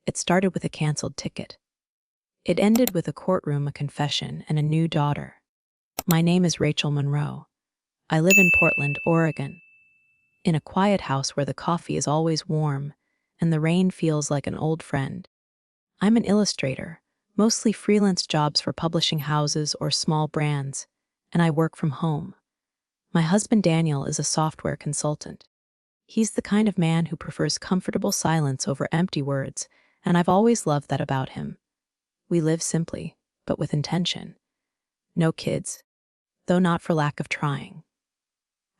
It started with a canceled ticket. It ended with a courtroom, a confession, and a new daughter. My name is Rachel Monroe. I live in Portland, Oregon, in a quiet house where the coffee is always warm and the rain feels like an old friend. I'm an illustrator, mostly freelance jobs for publishing houses or small brands, and I work from home. My husband Daniel is a software consultant. He's the kind of man who prefers comfortable silence over empty words, and I've always loved that about him. We live simply, but with intention. No kids, though not for lack of trying.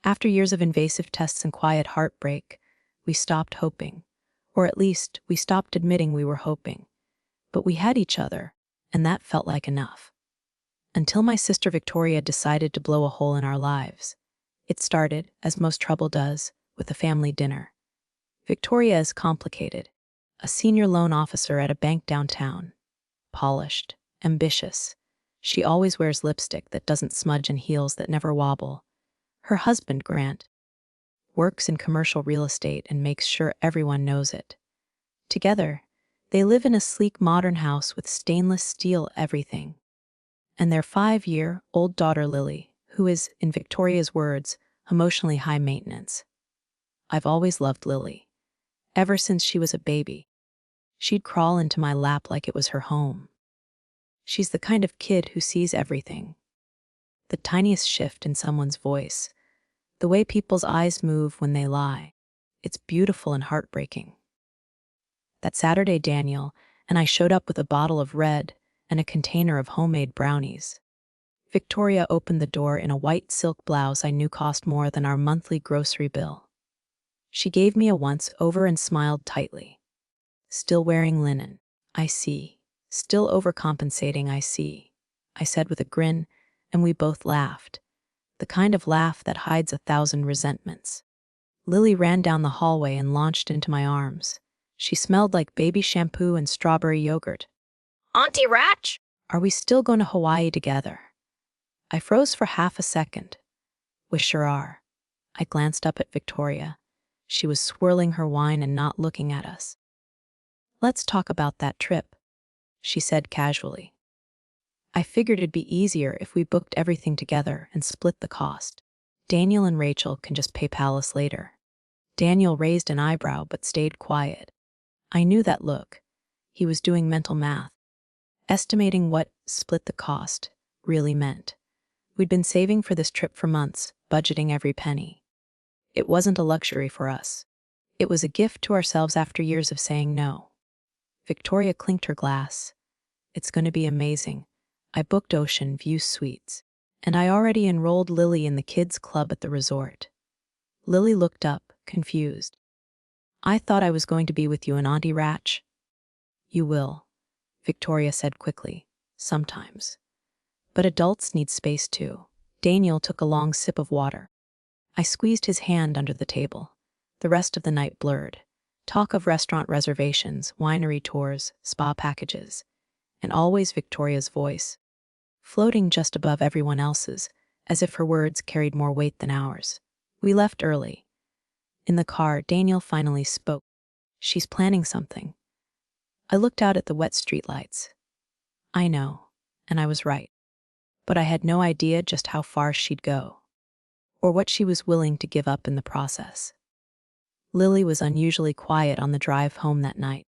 After years of invasive tests and quiet heartbreak, we stopped hoping, or at least we stopped admitting we were hoping. But we had each other, and that felt like enough. Until my sister Victoria decided to blow a hole in our lives. It started, as most trouble does, with a family dinner. Victoria is complicated, a senior loan officer at a bank downtown. Polished, ambitious. She always wears lipstick that doesn't smudge and heels that never wobble. Her husband, Grant, works in commercial real estate and makes sure everyone knows it. Together, they live in a sleek modern house with stainless steel everything. And their 5-year-old daughter Lily, who is, in Victoria's words, emotionally high maintenance. I've always loved Lily. Ever since she was a baby. She'd crawl into my lap like it was her home. She's the kind of kid who sees everything. The tiniest shift in someone's voice, the way people's eyes move when they lie. It's beautiful and heartbreaking. That Saturday, Daniel and I showed up with a bottle of red and a container of homemade brownies. Victoria opened the door in a white silk blouse I knew cost more than our monthly grocery bill. She gave me a once-over and smiled tightly. Still wearing linen, I see. Still overcompensating, I see, I said with a grin, and we both laughed. The kind of laugh that hides 1,000 resentments. Lily ran down the hallway and launched into my arms. She smelled like baby shampoo and strawberry yogurt. Auntie Ratch? Are we still going to Hawaii together? I froze for half a second. We sure are. I glanced up at Victoria. She was swirling her wine and not looking at us. Let's talk about that trip, she said casually. I figured it'd be easier if we booked everything together and split the cost. Daniel and Rachel can just PayPal us later. Daniel raised an eyebrow but stayed quiet. I knew that look. He was doing mental math, estimating what split the cost really meant. We'd been saving for this trip for months, budgeting every penny. It wasn't a luxury for us. It was a gift to ourselves after years of saying no. Victoria clinked her glass. It's going to be amazing. I booked Ocean View Suites, and I already enrolled Lily in the kids' club at the resort. Lily looked up, confused. I thought I was going to be with you and Auntie Ratch. You will, Victoria said quickly, sometimes. But adults need space too. Daniel took a long sip of water. I squeezed his hand under the table. The rest of the night blurred. Talk of restaurant reservations, winery tours, spa packages, and always Victoria's voice, floating just above everyone else's, as if her words carried more weight than ours. We left early. In the car, Daniel finally spoke. She's planning something. I looked out at the wet streetlights. I know, and I was right. But I had no idea just how far she'd go, or what she was willing to give up in the process. Lily was unusually quiet on the drive home that night.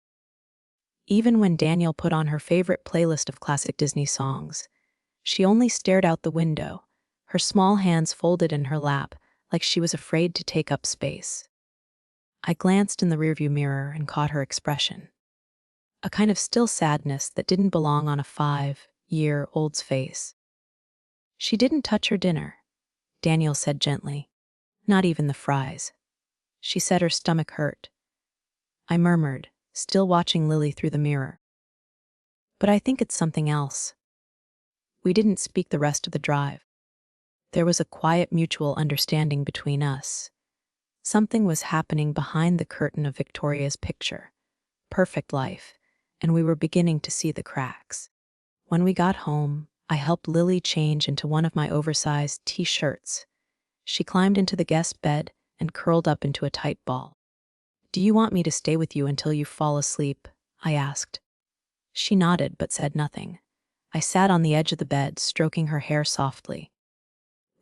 Even when Daniel put on her favorite playlist of classic Disney songs, she only stared out the window, her small hands folded in her lap like she was afraid to take up space. I glanced in the rearview mirror and caught her expression. A kind of still sadness that didn't belong on a 5-year-old's face. She didn't touch her dinner, Daniel said gently. Not even the fries. She said her stomach hurt. I murmured, still watching Lily through the mirror. But I think it's something else. We didn't speak the rest of the drive. There was a quiet mutual understanding between us. Something was happening behind the curtain of Victoria's picture. Perfect life, and we were beginning to see the cracks. When we got home, I helped Lily change into one of my oversized t-shirts. She climbed into the guest bed and curled up into a tight ball. Do you want me to stay with you until you fall asleep? I asked. She nodded but said nothing. I sat on the edge of the bed, stroking her hair softly.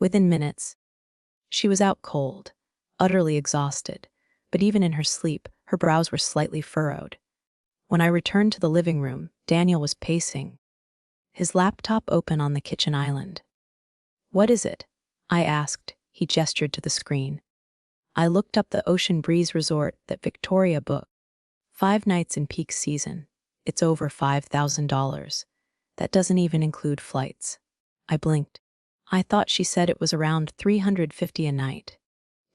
Within minutes, she was out cold, utterly exhausted, but even in her sleep, her brows were slightly furrowed. When I returned to the living room, Daniel was pacing, his laptop open on the kitchen island. "What is it?" I asked. He gestured to the screen. I looked up the Ocean Breeze Resort that Victoria booked. 5 nights in peak season. It's over $5,000. That doesn't even include flights. I blinked. I thought she said it was around $350 a night.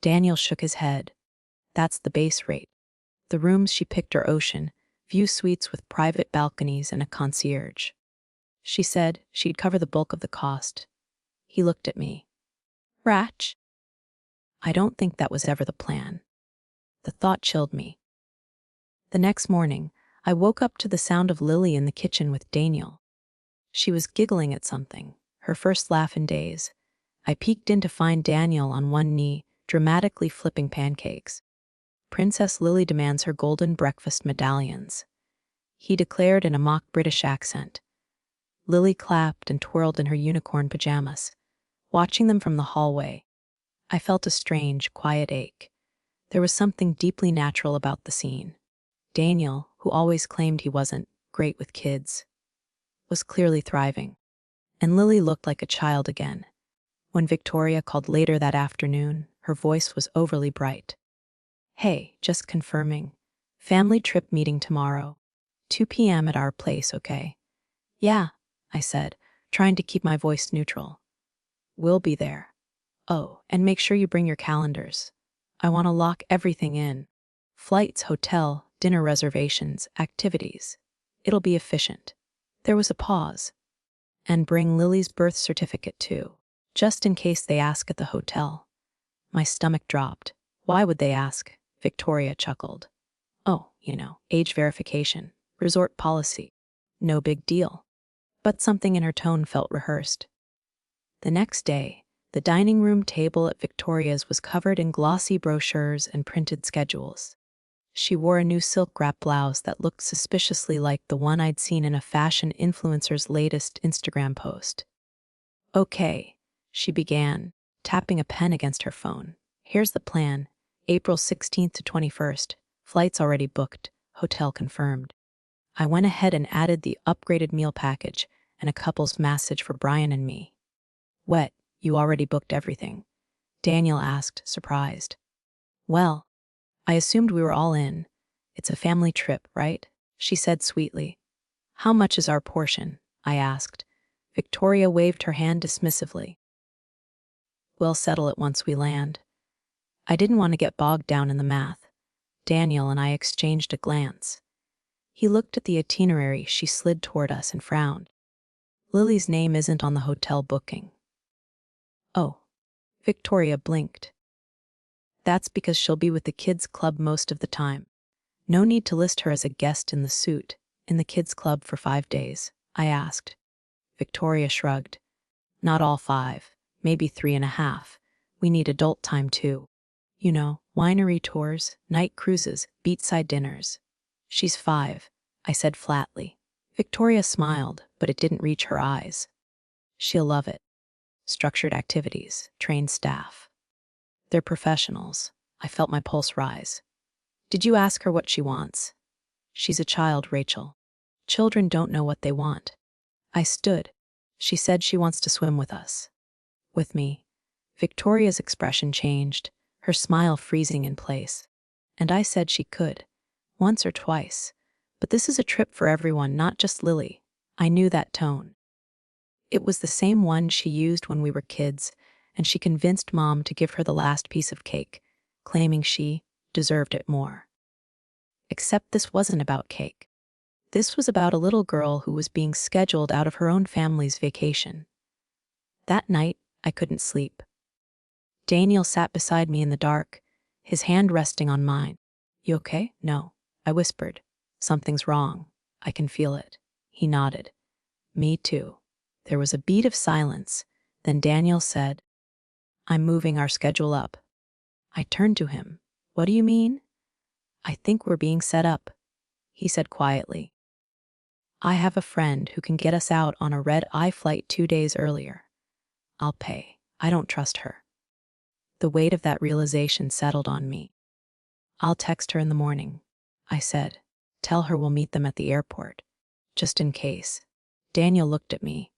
Daniel shook his head. That's the base rate. The rooms she picked are ocean, view suites with private balconies and a concierge. She said she'd cover the bulk of the cost. He looked at me. "Ratch?" I don't think that was ever the plan. The thought chilled me. The next morning, I woke up to the sound of Lily in the kitchen with Daniel. She was giggling at something, her first laugh in days. I peeked in to find Daniel on one knee, dramatically flipping pancakes. "Princess Lily demands her golden breakfast medallions," he declared in a mock British accent. Lily clapped and twirled in her unicorn pajamas. Watching them from the hallway, I felt a strange, quiet ache. There was something deeply natural about the scene. Daniel, who always claimed he wasn't great with kids, was clearly thriving. And Lily looked like a child again. When Victoria called later that afternoon, her voice was overly bright. "Hey, just confirming. Family trip meeting tomorrow. 2 p.m. at our place, okay?" "Yeah," I said, trying to keep my voice neutral. "We'll be there. Oh, and make sure you bring your calendars. I want to lock everything in. Flights, hotel, dinner reservations, activities. It'll be efficient." There was a pause. "And bring Lily's birth certificate too, just in case they ask at the hotel." My stomach dropped. "Why would they ask?" Victoria chuckled. "Oh, age verification, resort policy. No big deal." But something in her tone felt rehearsed. The next day, the dining room table at Victoria's was covered in glossy brochures and printed schedules. She wore a new silk wrap blouse that looked suspiciously like the one I'd seen in a fashion influencer's latest Instagram post. "Okay," she began, tapping a pen against her phone. "Here's the plan. April 16th to 21st. Flights already booked. Hotel confirmed." I went ahead and added the upgraded meal package and a couple's massage for Brian and me. "What, you already booked everything?" Daniel asked, surprised. "Well, I assumed we were all in. It's a family trip, right?" she said sweetly. "How much is our portion?" I asked. Victoria waved her hand dismissively. "We'll settle it once we land." I didn't want to get bogged down in the math. Daniel and I exchanged a glance. He looked at the itinerary she slid toward us and frowned. "Lily's name isn't on the hotel booking." "Oh." Victoria blinked. "That's because she'll be with the kids' club most of the time. No need to list her as a guest in the suite, in the kids' club for 5 days." I asked. Victoria shrugged. "Not all 5, maybe 3.5. We need adult time too. Winery tours, night cruises, beachside dinners." "She's 5, I said flatly. Victoria smiled, but it didn't reach her eyes. "She'll love it. Structured activities, trained staff. They're professionals." I felt my pulse rise. "Did you ask her what she wants?" "She's a child, Rachel. Children don't know what they want." I stood. "She said she wants to swim with us." "With me." Victoria's expression changed, her smile freezing in place. "And I said she could. Once or twice. But this is a trip for everyone, not just Lily." I knew that tone. It was the same one she used when we were kids, and she convinced Mom to give her the last piece of cake, claiming she deserved it more. Except this wasn't about cake. This was about a little girl who was being scheduled out of her own family's vacation. That night, I couldn't sleep. Daniel sat beside me in the dark, his hand resting on mine. "You okay?" "No," I whispered. "Something's wrong. I can feel it." He nodded. "Me too." There was a beat of silence. Then Daniel said, "I'm moving our schedule up." I turned to him. "What do you mean?" "I think we're being set up." he said quietly. I have a friend who can get us out on a red-eye flight 2 days earlier. I'll pay. I don't trust her. The weight of that realization settled on me. I'll text her in the morning, I said. Tell her we'll meet them at the airport, just in case. Daniel looked at me.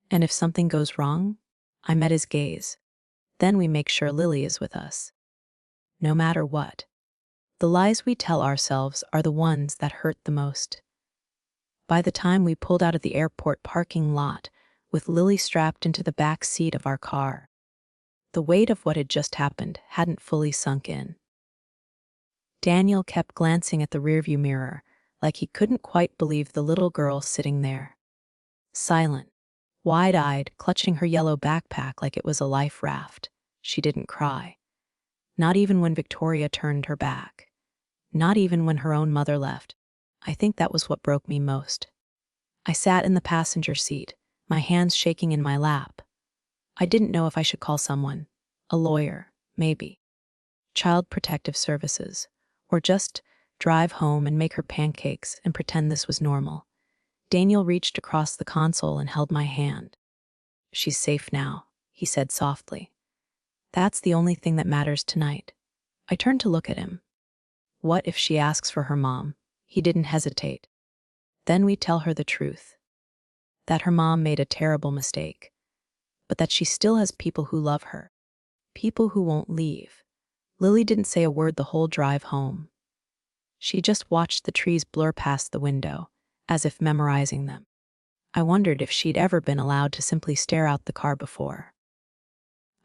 And if something goes wrong? I met his gaze. Then we make sure Lily is with us. No matter what. The lies we tell ourselves are the ones that hurt the most. By the time we pulled out of the airport parking lot, with Lily strapped into the back seat of our car, the weight of what had just happened hadn't fully sunk in. Daniel kept glancing at the rearview mirror, like he couldn't quite believe the little girl sitting there. Silent, wide-eyed, clutching her yellow backpack like it was a life raft. She didn't cry. Not even when Victoria turned her back. Not even when her own mother left. I think that was what broke me most. I sat in the passenger seat, my hands shaking in my lap. I didn't know if I should call someone. A lawyer, maybe. Child Protective Services. Or just drive home and make her pancakes and pretend this was normal. Daniel reached across the console and held my hand. She's safe now, he said softly. That's the only thing that matters tonight. I turned to look at him. What if she asks for her mom? He didn't hesitate. Then we tell her the truth. That her mom made a terrible mistake. But that she still has people who love her. People who won't leave. Lily didn't say a word the whole drive home. She just watched the trees blur past the window, as if memorizing them. I wondered if she'd ever been allowed to simply stare out the car before.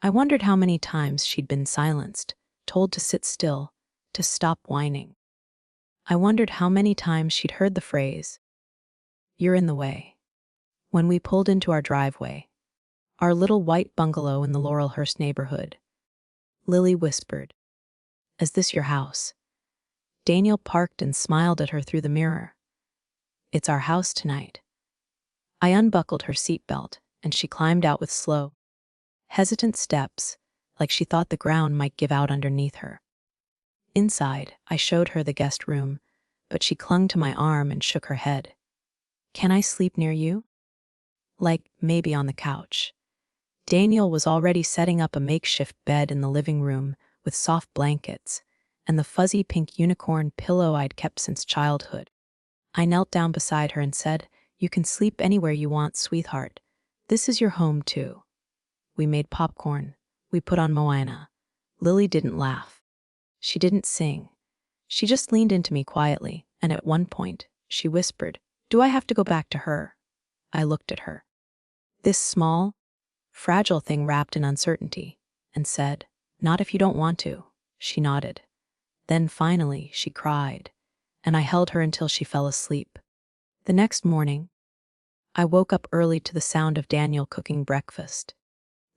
I wondered how many times she'd been silenced, told to sit still, to stop whining. I wondered how many times she'd heard the phrase, "You're in the way." When we pulled into our driveway, our little white bungalow in the Laurelhurst neighborhood, Lily whispered, "Is this your house?" Daniel parked and smiled at her through the mirror. "It's our house tonight." I unbuckled her seatbelt, and she climbed out with slow, hesitant steps, like she thought the ground might give out underneath her. Inside, I showed her the guest room, but she clung to my arm and shook her head. "Can I sleep near you?" Like, maybe on the couch. Daniel was already setting up a makeshift bed in the living room with soft blankets and the fuzzy pink unicorn pillow I'd kept since childhood. I knelt down beside her and said, "You can sleep anywhere you want, sweetheart. This is your home, too." We made popcorn. We put on Moana. Lily didn't laugh. She didn't sing. She just leaned into me quietly, and at one point, she whispered, "Do I have to go back to her?" I looked at her. This small, fragile thing wrapped in uncertainty, and said, "Not if you don't want to." She nodded. Then finally, she cried, and I held her until she fell asleep. The next morning, I woke up early to the sound of Daniel cooking breakfast.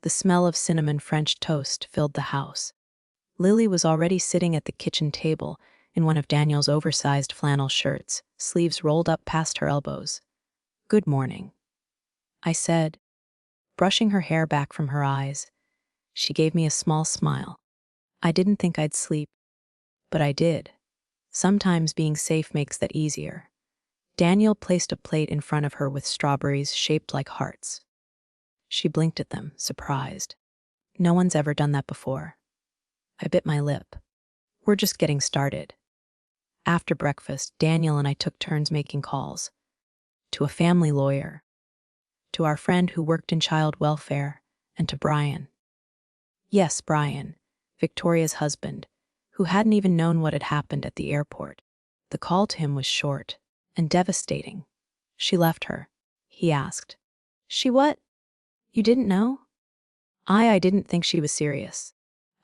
The smell of cinnamon French toast filled the house. Lily was already sitting at the kitchen table in one of Daniel's oversized flannel shirts, sleeves rolled up past her elbows. "Good morning," I said, brushing her hair back from her eyes. She gave me a small smile. I didn't think I'd sleep, but I did. Sometimes being safe makes that easier. Daniel placed a plate in front of her with strawberries shaped like hearts. She blinked at them, surprised. No one's ever done that before. I bit my lip. We're just getting started. After breakfast, Daniel and I took turns making calls. To a family lawyer, to our friend who worked in child welfare, and to Brian. Yes, Brian, Victoria's husband, who hadn't even known what had happened at the airport. The call to him was short and devastating. "She left her," he asked. "She what? You didn't know?" I didn't think she was serious.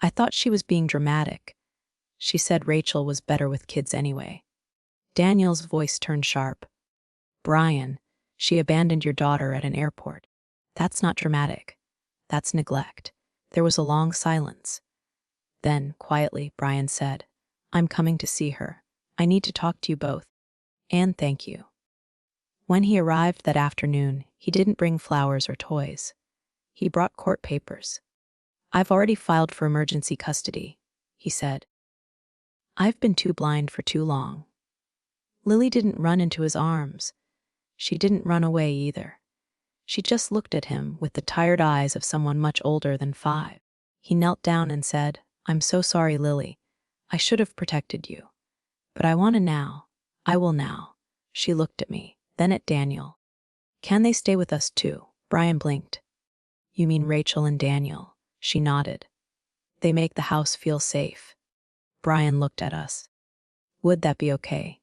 I thought she was being dramatic. She said Rachel was better with kids anyway. Daniel's voice turned sharp. "Brian, she abandoned your daughter at an airport. That's not dramatic. That's neglect." There was a long silence. Then, quietly, Brian said, "I'm coming to see her. I need to talk to you both. And thank you." When he arrived that afternoon, he didn't bring flowers or toys. He brought court papers. "I've already filed for emergency custody," he said. "I've been too blind for too long." Lily didn't run into his arms. She didn't run away either. She just looked at him with the tired eyes of someone much older than 5. He knelt down and said, "I'm so sorry, Lily. I should have protected you. But I want to now. I will now." She looked at me, then at Daniel. "Can they stay with us too?" Brian blinked. "You mean Rachel and Daniel?" She nodded. "They make the house feel safe." Brian looked at us. "Would that be okay?"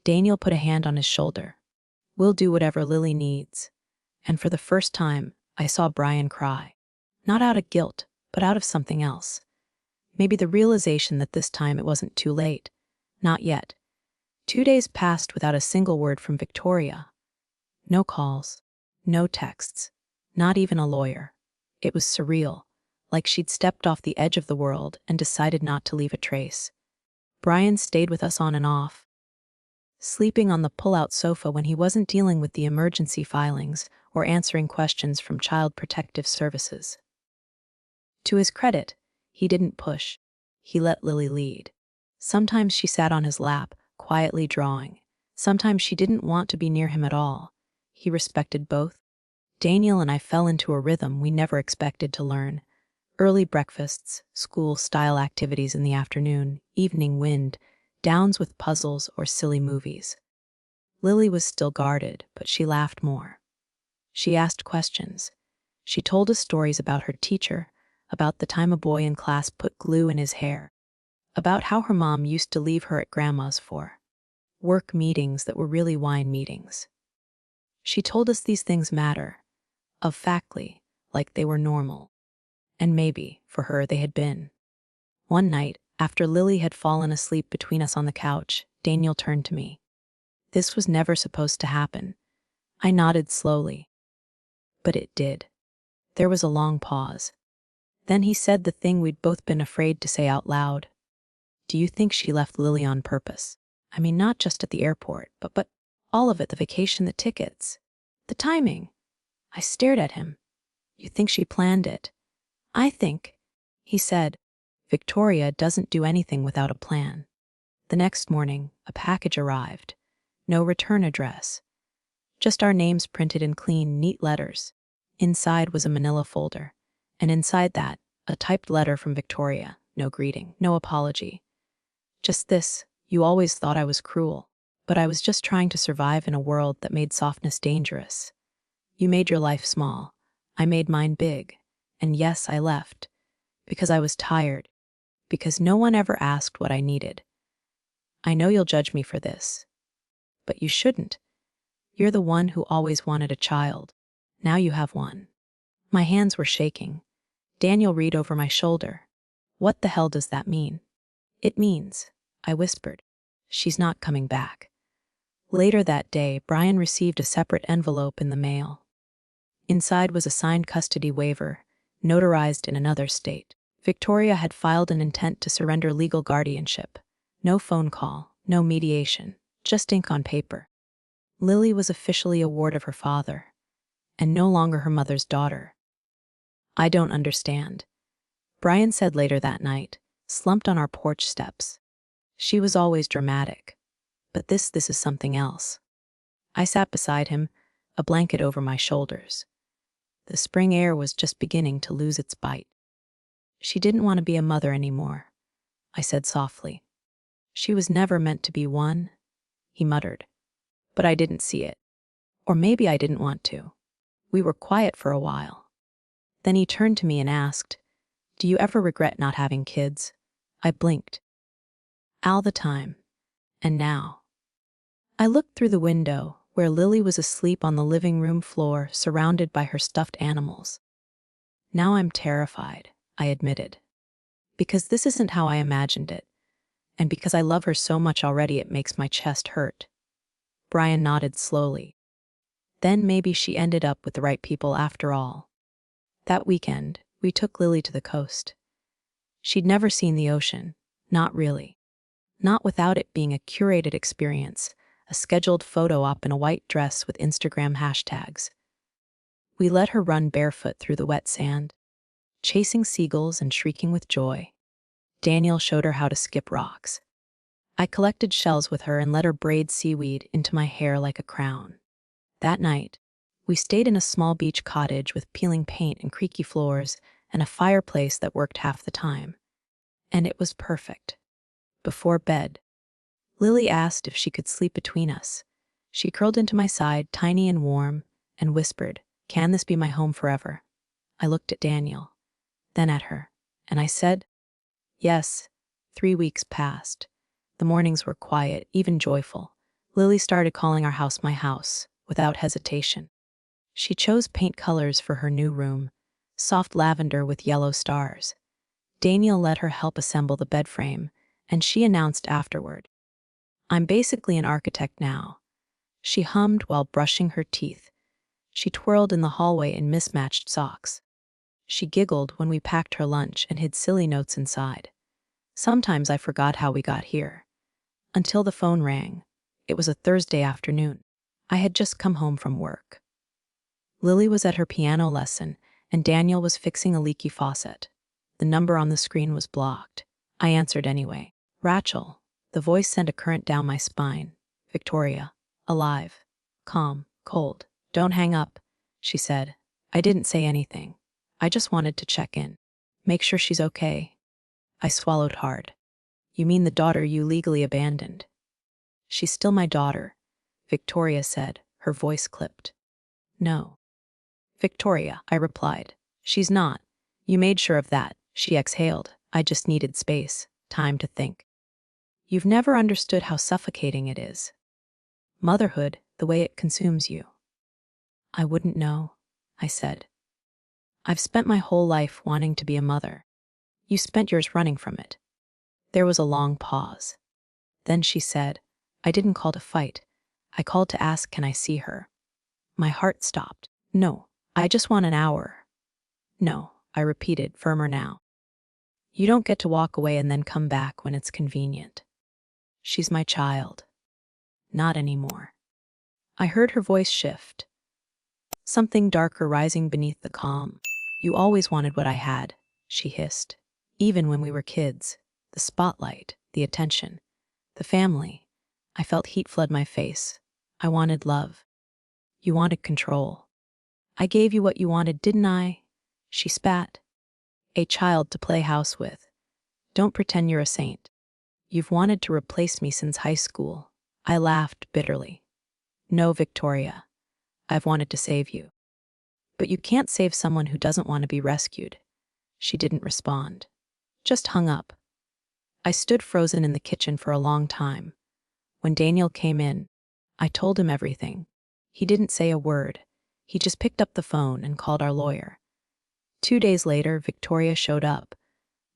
Daniel put a hand on his shoulder. "We'll do whatever Lily needs." And for the first time, I saw Brian cry. Not out of guilt, but out of something else. Maybe the realization that this time it wasn't too late. Not yet. 2 days passed without a single word from Victoria. No calls, no texts, not even a lawyer. It was surreal, like she'd stepped off the edge of the world and decided not to leave a trace. Brian stayed with us on and off, sleeping on the pull-out sofa when he wasn't dealing with the emergency filings or answering questions from Child Protective Services. To his credit, he didn't push. He let Lily lead. Sometimes she sat on his lap, quietly drawing. Sometimes she didn't want to be near him at all. He respected both. Daniel and I fell into a rhythm we never expected to learn. Early breakfasts, school-style activities in the afternoon, evening wind, downs with puzzles or silly movies. Lily was still guarded, but she laughed more. She asked questions. She told us stories about her teacher, about the time a boy in class put glue in his hair, about how her mom used to leave her at grandma's for work meetings that were really wine meetings. She told us these things matter, of factly, like they were normal. And maybe, for her, they had been. One night, after Lily had fallen asleep between us on the couch, Daniel turned to me. "This was never supposed to happen." I nodded slowly. But it did. There was a long pause. Then he said the thing we'd both been afraid to say out loud. "Do you think she left Lily on purpose? I mean, not just at the airport, but all of it, the vacation, the tickets, the timing." I stared at him. "You think she planned it?" "I think," he said, "Victoria doesn't do anything without a plan." The next morning, a package arrived. No return address. Just our names printed in clean, neat letters. Inside was a manila folder, and inside that, a typed letter from Victoria. No greeting, no apology. Just this: "You always thought I was cruel, but I was just trying to survive in a world that made softness dangerous. You made your life small. I made mine big. And yes, I left. Because I was tired. Because no one ever asked what I needed. I know you'll judge me for this. But you shouldn't. You're the one who always wanted a child. Now you have one." My hands were shaking. Daniel read over my shoulder. "What the hell does that mean?" "It means," I whispered, "she's not coming back." Later that day, Brian received a separate envelope in the mail. Inside was a signed custody waiver, notarized in another state. Victoria had filed an intent to surrender legal guardianship. No phone call, no mediation, just ink on paper. Lily was officially a ward of her father, and no longer her mother's daughter. "I don't understand," Brian said later that night, slumped on our porch steps. "She was always dramatic. But this is something else." I sat beside him, a blanket over my shoulders. The spring air was just beginning to lose its bite. "She didn't want to be a mother anymore," I said softly. "She was never meant to be one," he muttered. But I didn't see it. Or maybe I didn't want to. We were quiet for a while. Then he turned to me and asked, "Do you ever regret not having kids?" I blinked. "All the time. And now." I looked through the window, where Lily was asleep on the living room floor, surrounded by her stuffed animals. "Now I'm terrified," I admitted. "Because this isn't how I imagined it. And because I love her so much already, it makes my chest hurt." Brian nodded slowly. "Then maybe she ended up with the right people after all." That weekend, we took Lily to the coast. She'd never seen the ocean, not really. Not without it being a curated experience, a scheduled photo op in a white dress with Instagram hashtags. We let her run barefoot through the wet sand, chasing seagulls and shrieking with joy. Daniel showed her how to skip rocks. I collected shells with her and let her braid seaweed into my hair like a crown. That night, we stayed in a small beach cottage with peeling paint and creaky floors and a fireplace that worked half the time. And it was perfect. Before bed, Lily asked if she could sleep between us. She curled into my side, tiny and warm, and whispered, "Can this be my home forever?" I looked at Daniel, then at her, and I said, "Yes." 3 weeks passed. The mornings were quiet, even joyful. Lily started calling our house my house, without hesitation. She chose paint colors for her new room, soft lavender with yellow stars. Daniel let her help assemble the bed frame, and she announced afterward, "I'm basically an architect now." She hummed while brushing her teeth. She twirled in the hallway in mismatched socks. She giggled when we packed her lunch and hid silly notes inside. Sometimes I forgot how we got here. Until the phone rang. It was a Thursday afternoon. I had just come home from work. Lily was at her piano lesson, and Daniel was fixing a leaky faucet. The number on the screen was blocked. I answered anyway. "Rachel." The voice sent a current down my spine. "Victoria. Alive. Calm. Cold. Don't hang up," she said. I didn't say anything. I just wanted to check in. Make sure she's okay. I swallowed hard. "You mean the daughter you legally abandoned?" "She's still my daughter," Victoria said, her voice clipped. "No." "Victoria," I replied. "She's not. You made sure of that." She exhaled. "I just needed space, time to think." "You've never understood how suffocating it is. Motherhood, the way it consumes you." "I wouldn't know," I said. "I've spent my whole life wanting to be a mother. You spent yours running from it." There was a long pause. Then she said, "I didn't call to fight. I called to ask, can I see her?" My heart stopped. "No, I just want an hour." "No," I repeated, firmer now. "You don't get to walk away and then come back when it's convenient. She's my child." "Not anymore." I heard her voice shift. Something darker rising beneath the calm. "You always wanted what I had," she hissed. "Even when we were kids. The spotlight, the attention, the family." I felt heat flood my face. "I wanted love. You wanted control. I gave you what you wanted, didn't I?" She spat. "A child to play house with. Don't pretend you're a saint. You've wanted to replace me since high school." I laughed bitterly. "No, Victoria. I've wanted to save you." "But you can't save someone who doesn't want to be rescued." She didn't respond. Just hung up. I stood frozen in the kitchen for a long time. When Daniel came in, I told him everything. He didn't say a word. He just picked up the phone and called our lawyer. 2 days later, Victoria showed up.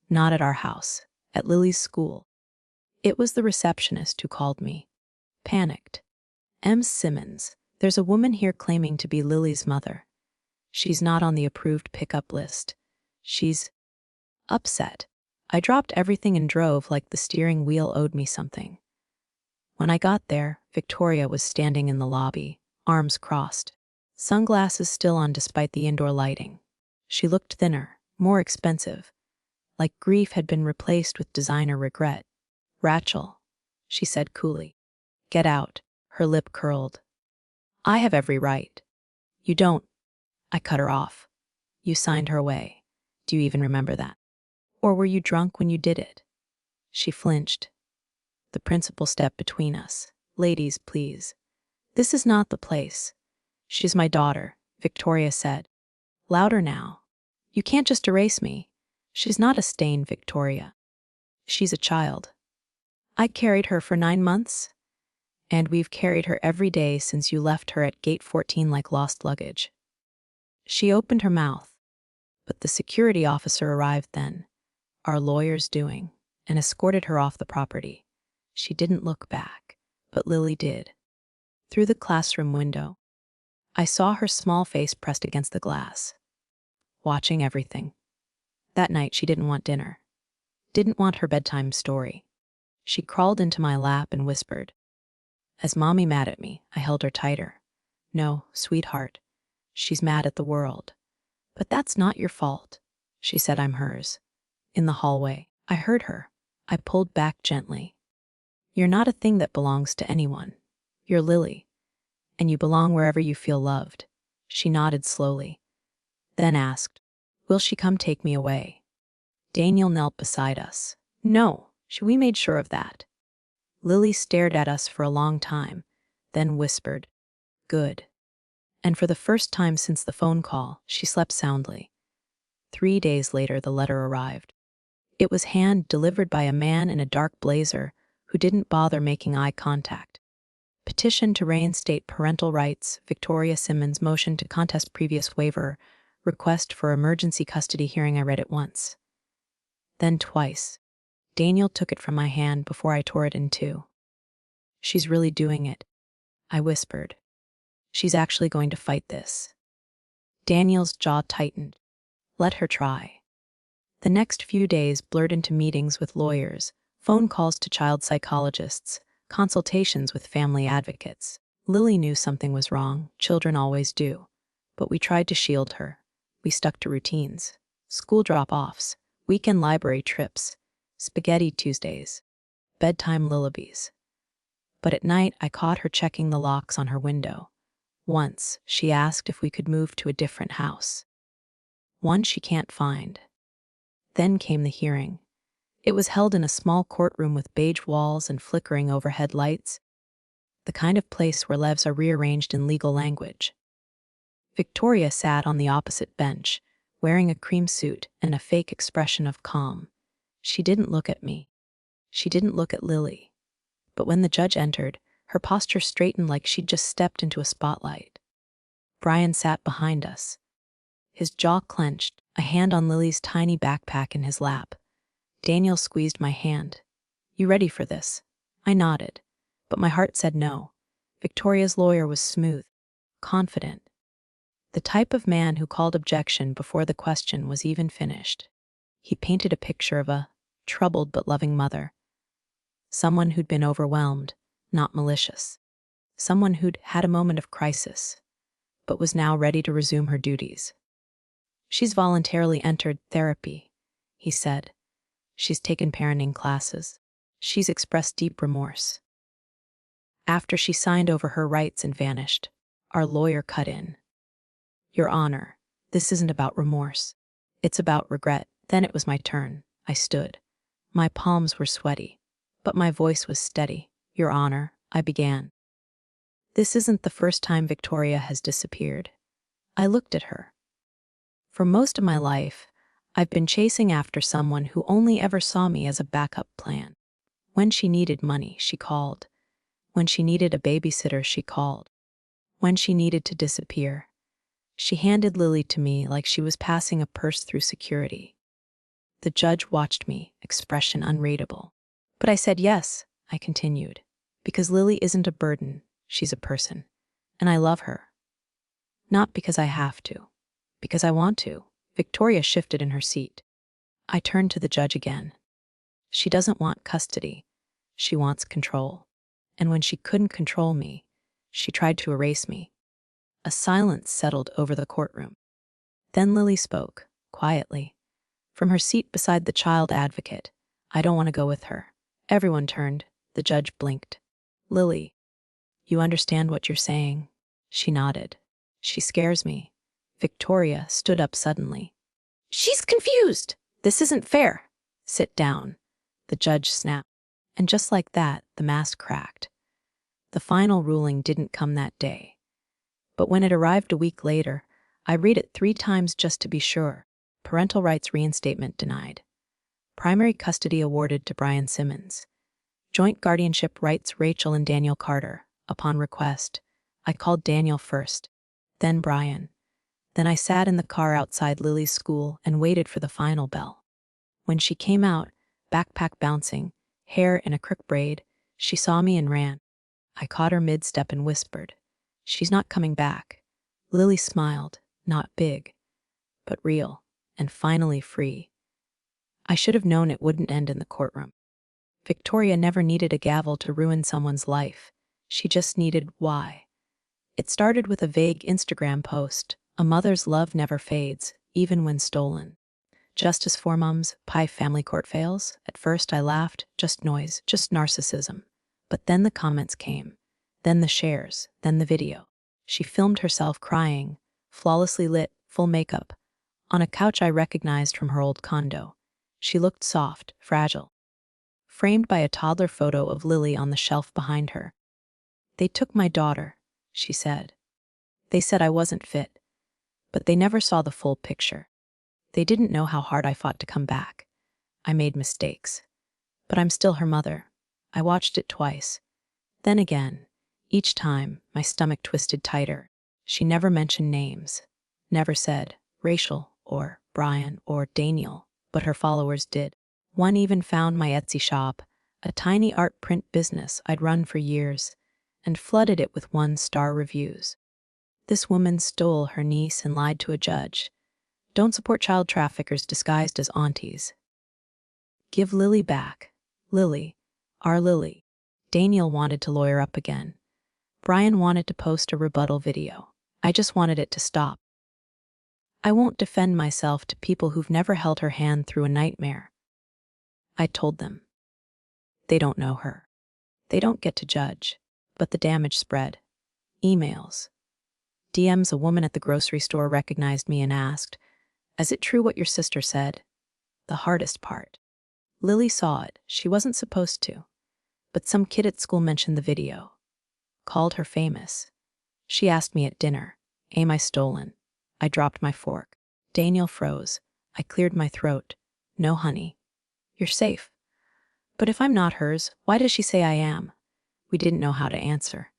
Not at our house, at Lily's school. It was the receptionist who called me. Panicked. "M. Simmons, there's a woman here claiming to be Lily's mother. She's not on the approved pickup list. She's upset." I dropped everything and drove like the steering wheel owed me something. When I got there, Victoria was standing in the lobby, arms crossed, sunglasses still on despite the indoor lighting. She looked thinner, more expensive, like grief had been replaced with designer regret. "Rachel," she said coolly. "Get out." Her lip curled. "I have every right." "You don't." I cut her off. "You signed her away. Do you even remember that? Or were you drunk when you did it?" She flinched. The principal stepped between us. "Ladies, please. This is not the place." "She's my daughter," Victoria said. Louder now. "You can't just erase me. She's not a stain, Victoria. She's a child. I carried her for 9 months, and we've carried her every day since you left her at gate 14 like lost luggage." She opened her mouth, but the security officer arrived then, our lawyers doing, and escorted her off the property. She didn't look back, but Lily did. Through the classroom window, I saw her small face pressed against the glass, watching everything. That night she didn't want dinner, didn't want her bedtime story. She crawled into my lap and whispered. As Mommy mad at me, I held her tighter. "No, sweetheart, she's mad at the world. But that's not your fault." She said I'm hers. In the hallway, I heard her. I pulled back gently. You're not a thing that belongs to anyone. You're Lily, and you belong wherever you feel loved. She nodded slowly, then asked, will she come take me away? Daniel knelt beside us. No, we made sure of that. Lily stared at us for a long time, then whispered, good. And for the first time since the phone call, she slept soundly. 3 days later, the letter arrived. It was hand-delivered by a man in a dark blazer who didn't bother making eye contact. Petition to reinstate parental rights, Victoria Simmons motion to contest previous waiver, request for emergency custody hearing. I read it once. Then twice. Daniel took it from my hand before I tore it in two. She's really doing it, I whispered. She's actually going to fight this. Daniel's jaw tightened. Let her try. The next few days blurred into meetings with lawyers, phone calls to child psychologists, consultations with family advocates. Lily knew something was wrong, children always do. But we tried to shield her. We stuck to routines. School drop-offs, weekend library trips, spaghetti Tuesdays, bedtime lullabies. But at night I caught her checking the locks on her window. Once, she asked if we could move to a different house. One she can't find. Then came the hearing. It was held in a small courtroom with beige walls and flickering overhead lights, the kind of place where lives are rearranged in legal language. Victoria sat on the opposite bench, wearing a cream suit and a fake expression of calm. She didn't look at me. She didn't look at Lily. But when the judge entered, her posture straightened like she'd just stepped into a spotlight. Brian sat behind us. His jaw clenched, a hand on Lily's tiny backpack in his lap. Daniel squeezed my hand. You ready for this? I nodded, but my heart said no. Victoria's lawyer was smooth, confident. The type of man who called objection before the question was even finished. He painted a picture of a troubled but loving mother. Someone who'd been overwhelmed, not malicious. Someone who'd had a moment of crisis, but was now ready to resume her duties. She's voluntarily entered therapy, he said. She's taken parenting classes. She's expressed deep remorse. After she signed over her rights and vanished, our lawyer cut in. Your Honor, this isn't about remorse. It's about regret. Then it was my turn. I stood. My palms were sweaty, but my voice was steady. Your Honor, I began. This isn't the first time Victoria has disappeared. I looked at her. For most of my life, I've been chasing after someone who only ever saw me as a backup plan. When she needed money, she called. When she needed a babysitter, she called. When she needed to disappear, she handed Lily to me like she was passing a purse through security. The judge watched me, expression unreadable. But I said yes, I continued, because Lily isn't a burden, she's a person. And I love her. Not because I have to, because I want to. Victoria shifted in her seat. I turned to the judge again. She doesn't want custody. She wants control. And when she couldn't control me, she tried to erase me. A silence settled over the courtroom. Then Lily spoke, quietly. From her seat beside the child advocate, I don't want to go with her. Everyone turned. The judge blinked. Lily, you understand what you're saying? She nodded. She scares me. Victoria stood up suddenly. She's confused. This isn't fair. Sit down. The judge snapped. And just like that, the mask cracked. The final ruling didn't come that day. But when it arrived a week later, I read it 3 times just to be sure. Parental rights reinstatement denied. Primary custody awarded to Brian Simmons. Joint guardianship rights Rachel and Daniel Carter. Upon request, I called Daniel first, then Brian. Then I sat in the car outside Lily's school and waited for the final bell. When she came out, backpack bouncing, hair in a crook braid, she saw me and ran. I caught her mid-step and whispered, "She's not coming back." Lily smiled, not big, but real, and finally free. I should have known it wouldn't end in the courtroom. Victoria never needed a gavel to ruin someone's life. She just needed why. It started with a vague Instagram post. A mother's love never fades, even when stolen. Justice for mums, Pie family court fails. At first I laughed, just noise, just narcissism. But then the comments came, then the shares, then the video. She filmed herself crying, flawlessly lit, full makeup, on a couch I recognized from her old condo. She looked soft, fragile, framed by a toddler photo of Lily on the shelf behind her. "They took my daughter," she said. "They said I wasn't fit, but they never saw the full picture. They didn't know how hard I fought to come back. I made mistakes, but I'm still her mother." I watched it twice. Then again. Each time, my stomach twisted tighter. She never mentioned names, never said Rachel or Brian or Daniel, but her followers did. One even found my Etsy shop, a tiny art print business I'd run for years, and flooded it with 1-star reviews. This woman stole her niece and lied to a judge. Don't support child traffickers disguised as aunties. Give Lily back. Lily. Our Lily. Daniel wanted to lawyer up again. Brian wanted to post a rebuttal video. I just wanted it to stop. I won't defend myself to people who've never held her hand through a nightmare. I told them. They don't know her. They don't get to judge. But the damage spread. Emails. DMs. A woman at the grocery store recognized me and asked, "Is it true what your sister said?" The hardest part. Lily saw it. She wasn't supposed to. But some kid at school mentioned the video. Called her famous. She asked me at dinner, "Am I stolen?" I dropped my fork. Daniel froze. I cleared my throat. "No, honey. You're safe." "But if I'm not hers, why does she say I am?" We didn't know how to answer.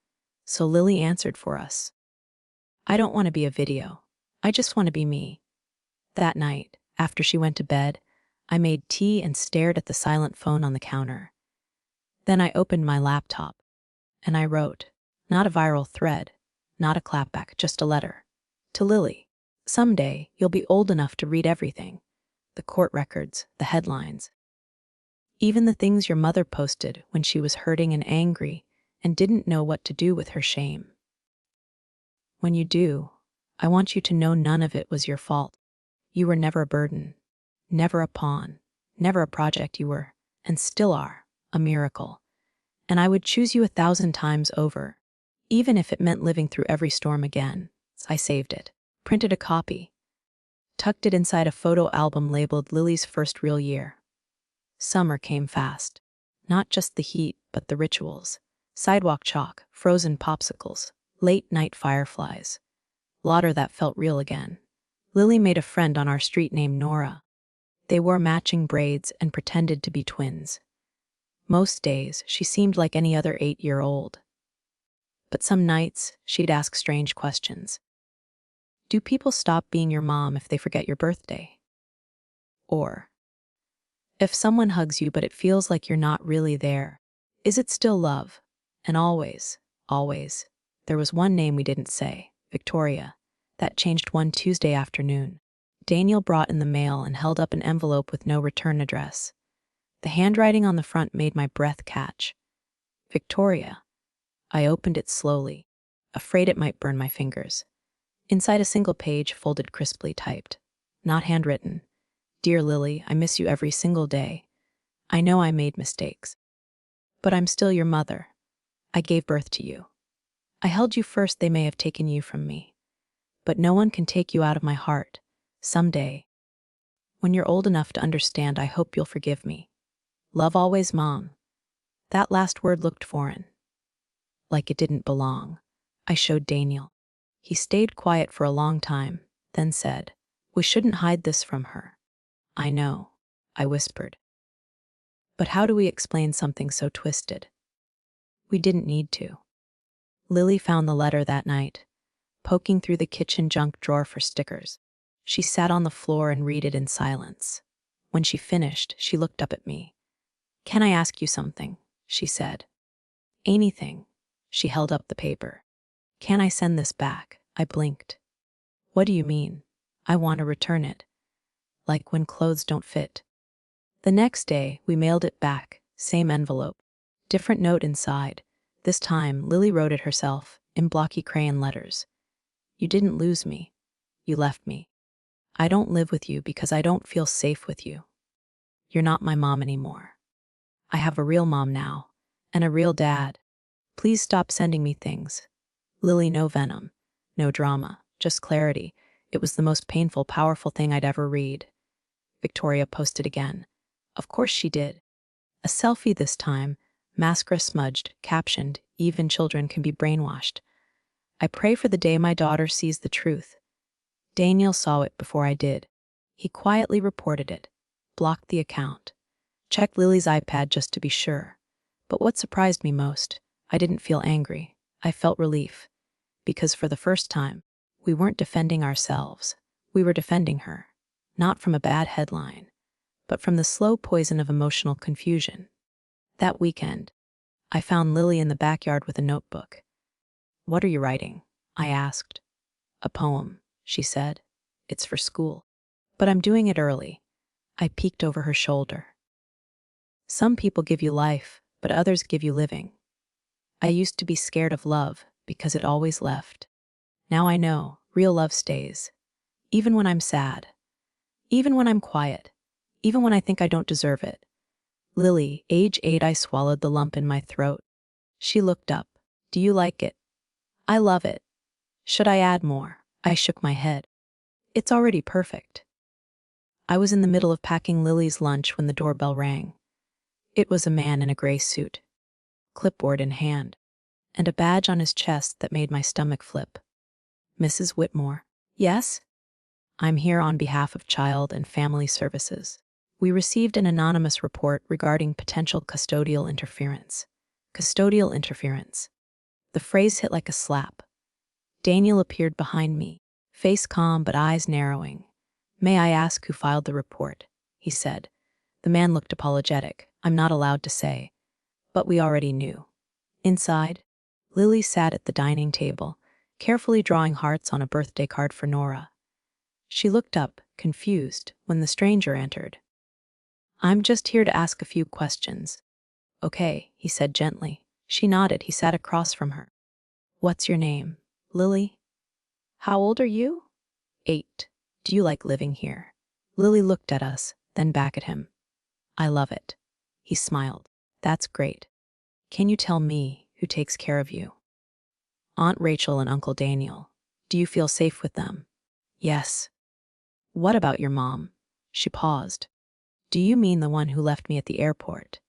So Lily answered for us. "I don't want to be a video. I just want to be me." That night, after she went to bed, I made tea and stared at the silent phone on the counter. Then I opened my laptop, and I wrote, not a viral thread, not a clapback, just a letter. To Lily. Someday, you'll be old enough to read everything. The court records, the headlines. Even the things your mother posted when she was hurting and angry and didn't know what to do with her shame. When you do, I want you to know none of it was your fault. You were never a burden, never a pawn, never a project. You were, and still are, a miracle. And I would choose you 1,000 times over, even if it meant living through every storm again. I saved it, printed a copy, tucked it inside a photo album labeled Lily's First Real Year. Summer came fast. Not just the heat, but the rituals. Sidewalk chalk, frozen popsicles, late-night fireflies. Laughter that felt real again. Lily made a friend on our street named Nora. They wore matching braids and pretended to be twins. Most days, she seemed like any other 8-year-old. But some nights, she'd ask strange questions. Do people stop being your mom if they forget your birthday? Or, if someone hugs you but it feels like you're not really there, is it still love? And always, there was one name we didn't say, Victoria. That changed one Tuesday afternoon. Daniel brought in the mail and held up an envelope with no return address. The handwriting on the front made my breath catch. Victoria. I opened it slowly, afraid it might burn my fingers. Inside a single page, folded crisply typed. Not handwritten. Dear Lily, I miss you every single day. I know I made mistakes. But I'm still your mother. I gave birth to you. I held you first. They may have taken you from me. But no one can take you out of my heart. Someday. When you're old enough to understand, I hope you'll forgive me. Love always, Mom. That last word looked foreign. Like it didn't belong. I showed Daniel. He stayed quiet for a long time, then said, We shouldn't hide this from her. I know, I whispered. But how do we explain something so twisted? We didn't need to. Lily found the letter that night, poking through the kitchen junk drawer for stickers. She sat on the floor and read it in silence. When she finished, she looked up at me. Can I ask you something? She said. Anything. She held up the paper. Can I send this back? I blinked. What do you mean? I want to return it. Like when clothes don't fit. The next day, we mailed it back, same envelope. Different note inside. This time, Lily wrote it herself, in blocky crayon letters. You didn't lose me. You left me. I don't live with you because I don't feel safe with you. You're not my mom anymore. I have a real mom now, And a real dad. Please stop sending me things. Lily, no venom, no drama, just clarity. It was the most painful, powerful thing I'd ever read. Victoria posted again. Of course she did. A selfie this time, mascara smudged, captioned, even children can be brainwashed. I pray for the day my daughter sees the truth. Daniel saw it before I did. He quietly reported it, blocked the account, checked Lily's iPad just to be sure. But what surprised me most, I didn't feel angry. I felt relief. Because for the first time, we weren't defending ourselves. We were defending her. Not from a bad headline, but from the slow poison of emotional confusion. That weekend, I found Lily in the backyard with a notebook. What are you writing? I asked. A poem, she said. It's for school. But I'm doing it early. I peeked over her shoulder. Some people give you life, but others give you living. I used to be scared of love because it always left. Now I know real love stays. Even when I'm sad. Even when I'm quiet. Even when I think I don't deserve it. Lily, age 8, I swallowed the lump in my throat. She looked up. Do you like it? I love it. Should I add more? I shook my head. It's already perfect. I was in the middle of packing Lily's lunch when the doorbell rang. It was a man in a gray suit, clipboard in hand, and a badge on his chest that made my stomach flip. Mrs. Whitmore. Yes? I'm here on behalf of Child and Family Services. We received an anonymous report regarding potential custodial interference. Custodial interference. The phrase hit like a slap. Daniel appeared behind me, face calm but eyes narrowing. May I ask who filed the report? He said. The man looked apologetic. I'm not allowed to say. But we already knew. Inside, Lily sat at the dining table, carefully drawing hearts on a birthday card for Nora. She looked up, confused, when the stranger entered. I'm just here to ask a few questions. Okay, he said gently. She nodded. He sat across from her. What's your name? Lily? How old are you? 8. Do you like living here? Lily looked at us, then back at him. I love it. He smiled. That's great. Can you tell me who takes care of you? Aunt Rachel and Uncle Daniel. Do you feel safe with them? Yes. What about your mom? She paused. Do you mean the one who left me at the airport?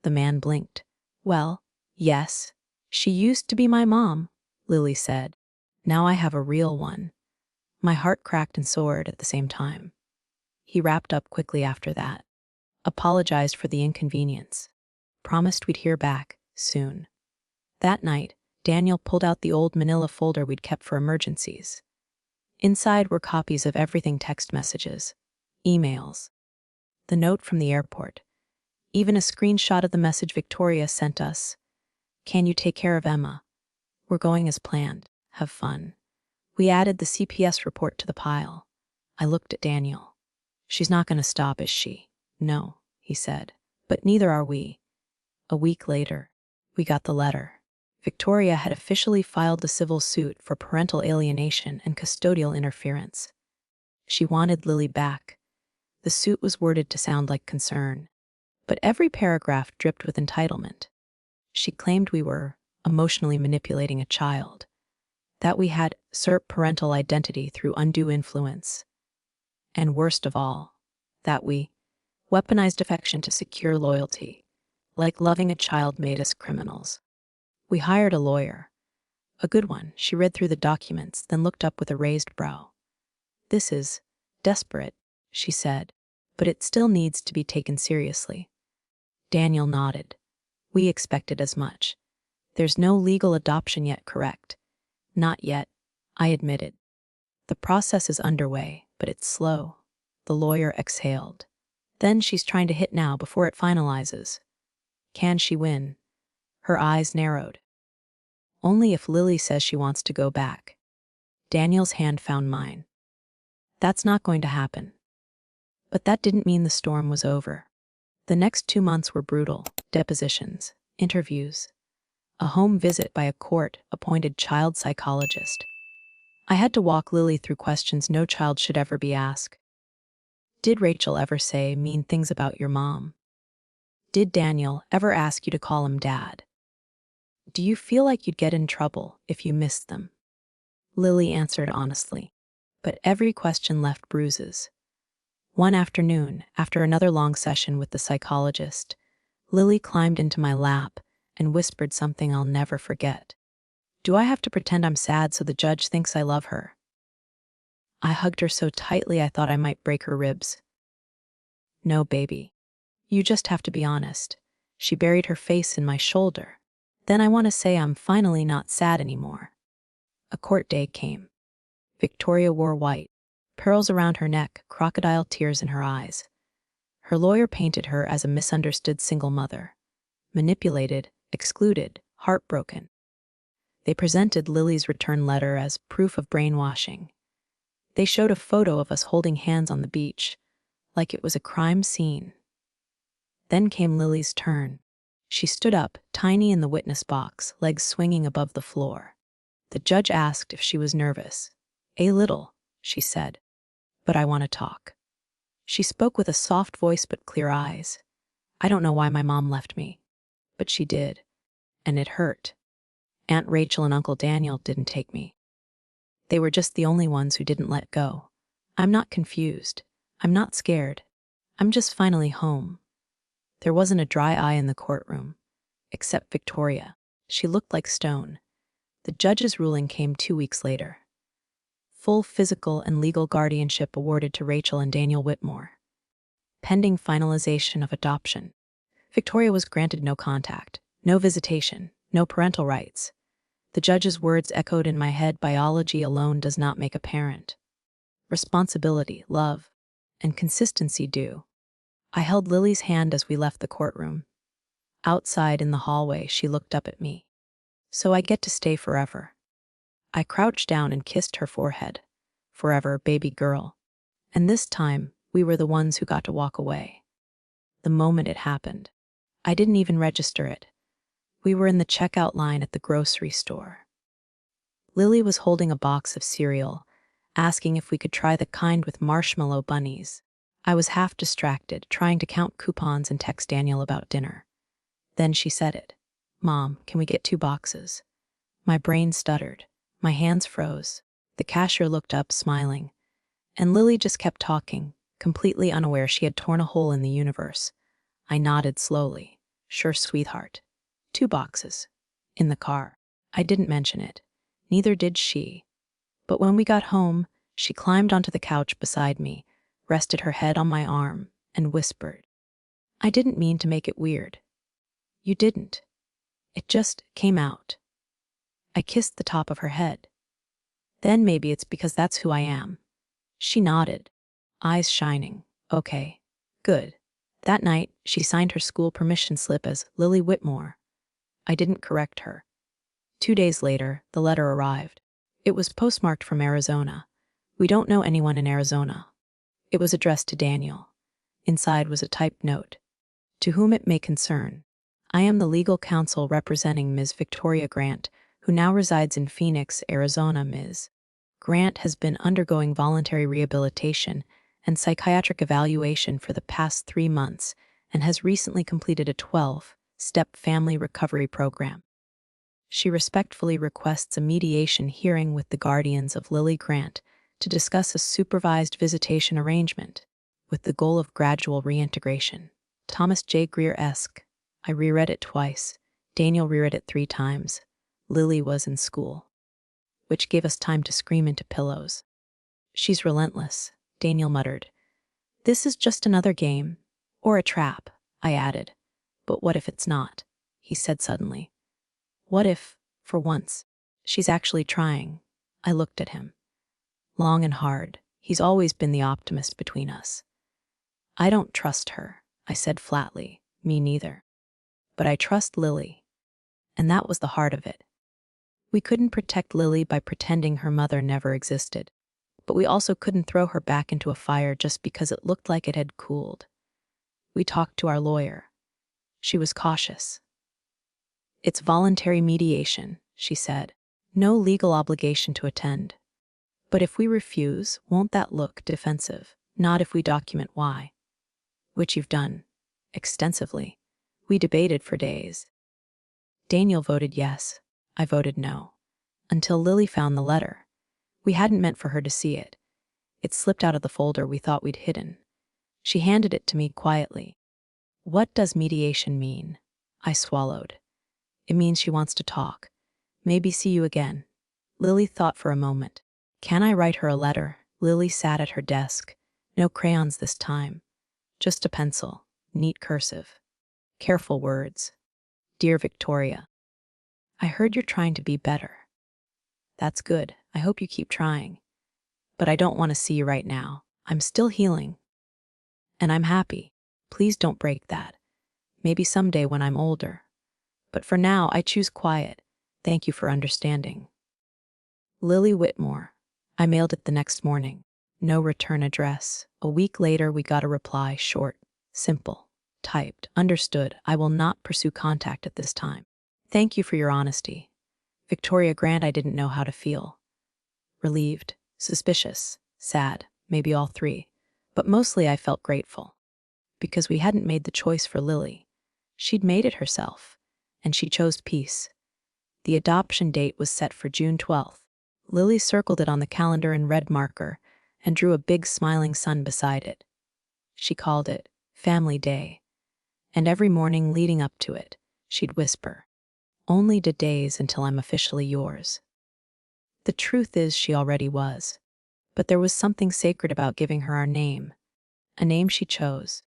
The man blinked. Well, yes. She used to be my mom, Lily said. Now I have a real one. My heart cracked and soared at the same time. He wrapped up quickly after that. Apologized for the inconvenience. Promised we'd hear back soon. That night, Daniel pulled out the old manila folder we'd kept for emergencies. Inside were copies of everything: text messages, emails, the note from the airport, even a screenshot of the message Victoria sent us. Can you take care of Emma? We're going as planned. Have fun. We added the CPS report to the pile. I looked at Daniel. She's not going to stop, is she? No, he said. But neither are we. A week later, we got the letter. Victoria had officially filed the civil suit for parental alienation and custodial interference. She wanted Lily back. The suit was worded to sound like concern, but every paragraph dripped with entitlement. She claimed we were emotionally manipulating a child, that we had usurped parental identity through undue influence, and worst of all, that we weaponized affection to secure loyalty, like loving a child made us criminals. We hired a lawyer, a good one. She read through the documents, then looked up with a raised brow. This is desperate, she said, but it still needs to be taken seriously. Daniel nodded. We expected as much. There's no legal adoption yet, correct? Not yet, I admitted. The process is underway, but it's slow. The lawyer exhaled. Then she's trying to hit now before it finalizes. Can she win? Her eyes narrowed. Only if Lily says she wants to go back. Daniel's hand found mine. That's not going to happen. But that didn't mean the storm was over. The next 2 months were brutal. Depositions, interviews, a home visit by a court-appointed child psychologist. I had to walk Lily through questions no child should ever be asked. Did Rachel ever say mean things about your mom? Did Daniel ever ask you to call him dad? Do you feel like you'd get in trouble if you missed them? Lily answered honestly, but every question left bruises. One afternoon, after another long session with the psychologist, Lily climbed into my lap and whispered something I'll never forget. Do I have to pretend I'm sad so the judge thinks I love her? I hugged her so tightly I thought I might break her ribs. No, baby. You just have to be honest. She buried her face in my shoulder. Then I want to say I'm finally not sad anymore. A court day came. Victoria wore white, pearls around her neck, crocodile tears in her eyes. Her lawyer painted her as a misunderstood single mother. Manipulated, excluded, heartbroken. They presented Lily's return letter as proof of brainwashing. They showed a photo of us holding hands on the beach, like it was a crime scene. Then came Lily's turn. She stood up, tiny in the witness box, legs swinging above the floor. The judge asked if she was nervous. A little, she said. But I want to talk. She spoke with a soft voice but clear eyes. I don't know why my mom left me, but she did, and it hurt. Aunt Rachel and Uncle Daniel didn't take me. They were just the only ones who didn't let go. I'm not confused. I'm not scared. I'm just finally home. There wasn't a dry eye in the courtroom, except Victoria. She looked like stone. The judge's ruling came 2 weeks later. Full physical and legal guardianship awarded to Rachel and Daniel Whitmore. Pending finalization of adoption. Victoria was granted no contact, no visitation, no parental rights. The judge's words echoed in my head: biology alone does not make a parent. Responsibility, love, and consistency do. I held Lily's hand as we left the courtroom. Outside in the hallway, she looked up at me. So I get to stay forever. I crouched down and kissed her forehead. Forever, baby girl. And this time, we were the ones who got to walk away. The moment it happened, I didn't even register it. We were in the checkout line at the grocery store. Lily was holding a box of cereal, asking if we could try the kind with marshmallow bunnies. I was half distracted, trying to count coupons and text Daniel about dinner. Then she said it. Mom, can we get 2 boxes? My brain stuttered. My hands froze. The cashier looked up, smiling. And Lily just kept talking, completely unaware she had torn a hole in the universe. I nodded slowly. Sure, sweetheart. 2 boxes. In the car. I didn't mention it. Neither did she. But when we got home, she climbed onto the couch beside me, rested her head on my arm, and whispered. I didn't mean to make it weird. You didn't. It just came out. I kissed the top of her head. Then maybe it's because that's who I am. She nodded, eyes shining. Okay, good. That night, she signed her school permission slip as Lily Whitmore. I didn't correct her. 2 days later, the letter arrived. It was postmarked from Arizona. We don't know anyone in Arizona. It was addressed to Daniel. Inside was a typed note. To whom it may concern, I am the legal counsel representing Ms. Victoria Grant, who now resides in Phoenix, Arizona. Ms. Grant has been undergoing voluntary rehabilitation and psychiatric evaluation for the past 3 months and has recently completed a 12-step family recovery program. She respectfully requests a mediation hearing with the guardians of Lily Grant to discuss a supervised visitation arrangement with the goal of gradual reintegration. Thomas J. Greer-esque. I reread it twice. Daniel reread it 3 times. Lily was in school, which gave us time to scream into pillows. She's relentless, Daniel muttered. This is just another game. Or a trap, I added. But what if it's not? He said suddenly. What if, for once, she's actually trying? I looked at him. Long and hard. He's always been the optimist between us. I don't trust her, I said flatly. Me neither. But I trust Lily. And that was the heart of it. We couldn't protect Lily by pretending her mother never existed, but we also couldn't throw her back into a fire just because it looked like it had cooled. We talked to our lawyer. She was cautious. It's voluntary mediation, she said. No legal obligation to attend. But if we refuse, won't that look defensive? Not if we document why. Which you've done. Extensively. We debated for days. Daniel voted yes. I voted no. Until Lily found the letter. We hadn't meant for her to see it. It slipped out of the folder we thought we'd hidden. She handed it to me quietly. What does mediation mean? I swallowed. It means she wants to talk. Maybe see you again. Lily thought for a moment. Can I write her a letter? Lily sat at her desk. No crayons this time. Just a pencil. Neat cursive. Careful words. Dear Victoria, I heard you're trying to be better. That's good. I hope you keep trying. But I don't want to see you right now. I'm still healing. And I'm happy. Please don't break that. Maybe someday when I'm older. But for now, I choose quiet. Thank you for understanding. Lily Whitmore. I mailed it the next morning. No return address. A week later, we got a reply, short, simple, typed, understood. I will not pursue contact at this time. Thank you for your honesty. Victoria Grant, I didn't know how to feel. Relieved, suspicious, sad, maybe all three. But mostly I felt grateful. Because we hadn't made the choice for Lily. She'd made it herself. And she chose peace. The adoption date was set for June 12th. Lily circled it on the calendar in red marker and drew a big smiling sun beside it. She called it Family Day. And every morning leading up to it, she'd whisper, "Only days until I'm officially yours." The truth is she already was. But there was something sacred about giving her our name. A name she chose.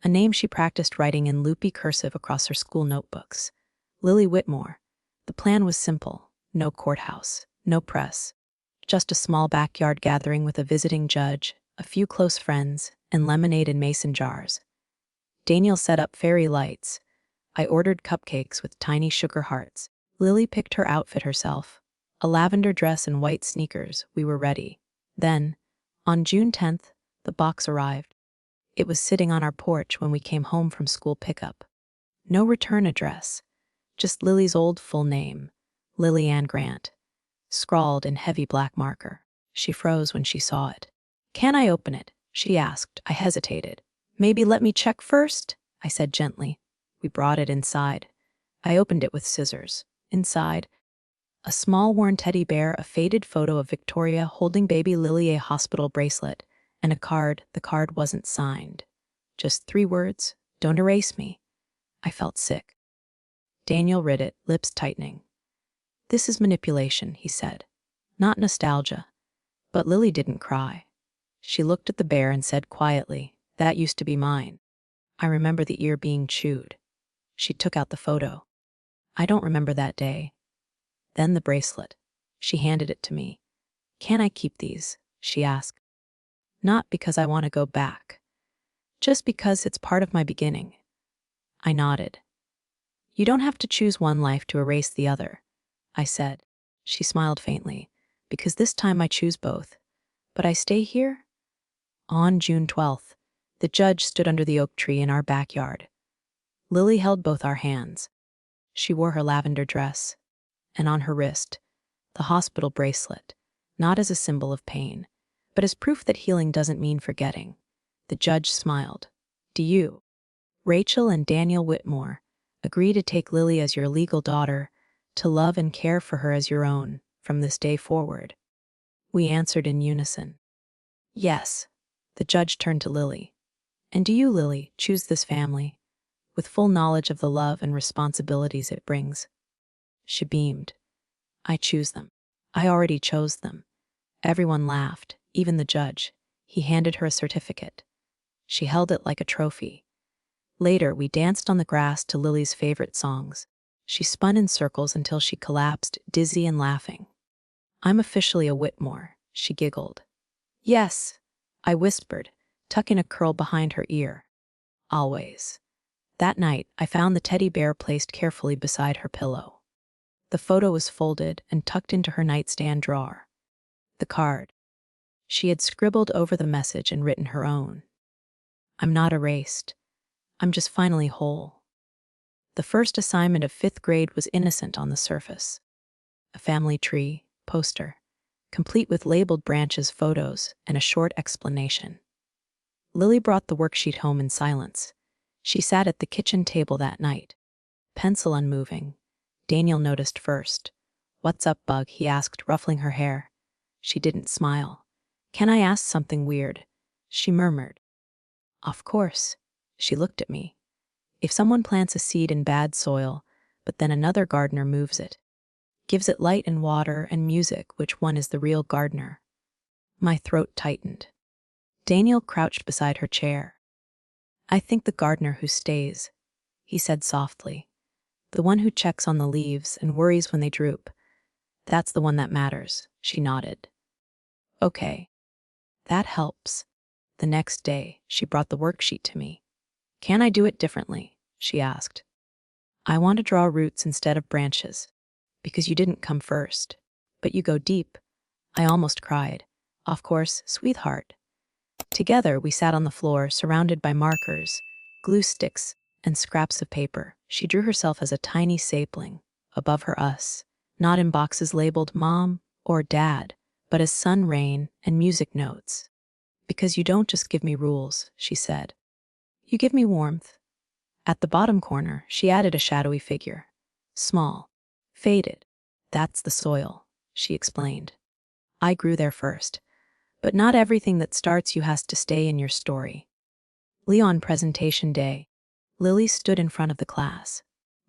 A name she practiced writing in loopy cursive across her school notebooks. Lily Whitmore. The plan was simple. No courthouse. No press. Just a small backyard gathering with a visiting judge, a few close friends, and lemonade in mason jars. Daniel set up fairy lights. I ordered cupcakes with tiny sugar hearts. Lily picked her outfit herself. A lavender dress and white sneakers. We were ready. Then, on June 10th, the box arrived. It was sitting on our porch when we came home from school pickup. No return address. Just Lily's old full name, Lily Ann Grant, scrawled in heavy black marker. She froze when she saw it. "Can I open it?" she asked. I hesitated. "Maybe let me check first," I said gently. We brought it inside. I opened it with scissors. Inside, a small worn teddy bear, a faded photo of Victoria holding baby Lily, a hospital bracelet, and a card. The card wasn't signed. Just 3 words, "Don't erase me." I felt sick. Daniel read it, lips tightening. "This is manipulation," he said. "Not nostalgia." But Lily didn't cry. She looked at the bear and said quietly, "That used to be mine. I remember the ear being chewed." She took out the photo. "I don't remember that day." Then the bracelet. She handed it to me. "Can I keep these?" she asked. "Not because I want to go back. Just because it's part of my beginning." I nodded. "You don't have to choose one life to erase the other," I said. She smiled faintly. "Because this time I choose both. But I stay here?" On June 12th, the judge stood under the oak tree in our backyard. Lily held both our hands. She wore her lavender dress, and on her wrist, the hospital bracelet, not as a symbol of pain, but as proof that healing doesn't mean forgetting. The judge smiled. "Do you, Rachel and Daniel Whitmore, agree to take Lily as your legal daughter, to love and care for her as your own, from this day forward?" We answered in unison. "Yes." The judge turned to Lily. "And do you, Lily, choose this family, with full knowledge of the love and responsibilities it brings?" She beamed. "I choose them. I already chose them." Everyone laughed, even the judge. He handed her a certificate. She held it like a trophy. Later, we danced on the grass to Lily's favorite songs. She spun in circles until she collapsed, dizzy and laughing. "I'm officially a Whitmore," she giggled. "Yes," I whispered, tucking a curl behind her ear. "Always." That night, I found the teddy bear placed carefully beside her pillow. The photo was folded and tucked into her nightstand drawer. The card. She had scribbled over the message and written her own. "I'm not erased. I'm just finally whole." The first assignment of 5th grade was innocent on the surface. A family tree, poster, complete with labeled branches, photos, and a short explanation. Lily brought the worksheet home in silence. She sat at the kitchen table that night, pencil unmoving, Daniel noticed first. "What's up, Bug?" he asked, ruffling her hair. She didn't smile. "Can I ask something weird?" she murmured. "Of course." She looked at me. "If someone plants a seed in bad soil, but then another gardener moves it, gives it light and water and music, which one is the real gardener?" My throat tightened. Daniel crouched beside her chair. "I think the gardener who stays," he said softly. "The one who checks on the leaves and worries when they droop. That's the one that matters." She nodded. "Okay. That helps." The next day, she brought the worksheet to me. "Can I do it differently?" she asked. "I want to draw roots instead of branches, because you didn't come first, but you go deep." I almost cried. "Of course, sweetheart." Together, we sat on the floor, surrounded by markers, glue sticks, and scraps of paper. She drew herself as a tiny sapling, above her us, not in boxes labeled Mom or Dad, but as sun, rain, and music notes. "Because you don't just give me rules," she said. "You give me warmth." At the bottom corner, she added a shadowy figure. Small, faded. "That's the soil," she explained. "I grew there first. But not everything that starts you has to stay in your story." Leon presentation day. Lily stood in front of the class.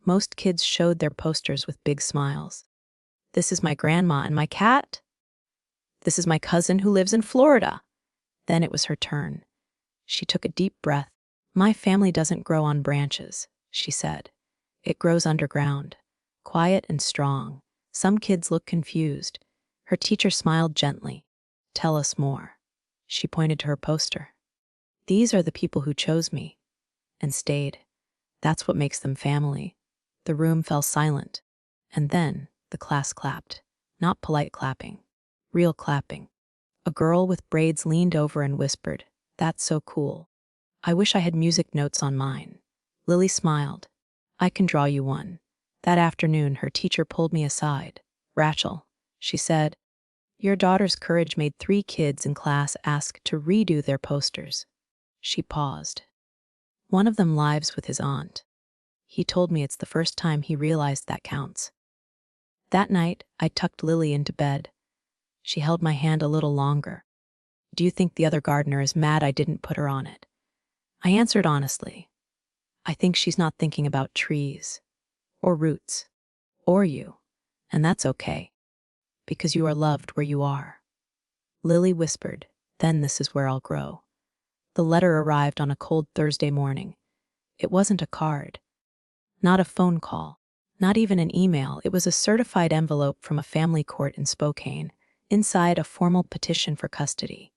Most kids showed their posters with big smiles. "This is my grandma and my cat. This is my cousin who lives in Florida." Then it was her turn. She took a deep breath. "My family doesn't grow on branches," she said. "It grows underground, quiet and strong." Some kids looked confused. Her teacher smiled gently. "Tell us more." She pointed to her poster. "These are the people who chose me and stayed. That's what makes them family." The room fell silent, and then the class clapped. Not polite clapping, real clapping. A girl with braids leaned over and whispered, "That's so cool. I wish I had music notes on mine." Lily smiled. "I can draw you one." That afternoon, her teacher pulled me aside. "Rachel," she said, "your daughter's courage made 3 kids in class ask to redo their posters." She paused. "One of them lives with his aunt. He told me it's the first time he realized that counts." That night, I tucked Lily into bed. She held my hand a little longer. "Do you think the other gardener is mad I didn't put her on it?" I answered honestly. "I think she's not thinking about trees, or roots, or you, and that's okay, because you are loved where you are." Lily whispered, "Then this is where I'll grow." The letter arrived on a cold Thursday morning. It wasn't a card, not a phone call, not even an email. It was a certified envelope from a family court in Spokane, inside a formal petition for custody,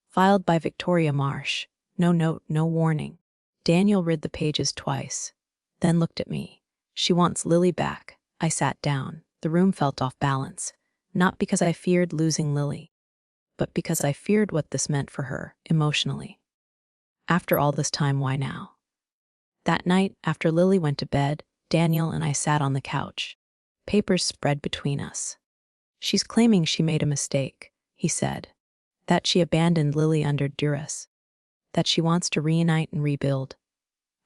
filed by Victoria Marsh. No note, no warning. Daniel read the pages twice, then looked at me. "She wants Lily back." I sat down. The room felt off balance, not because I feared losing Lily, but because I feared what this meant for her emotionally. After all this time, why now? That night, after Lily went to bed, Daniel and I sat on the couch. Papers spread between us. "She's claiming she made a mistake," he said. "That she abandoned Lily under duress. That she wants to reunite and rebuild."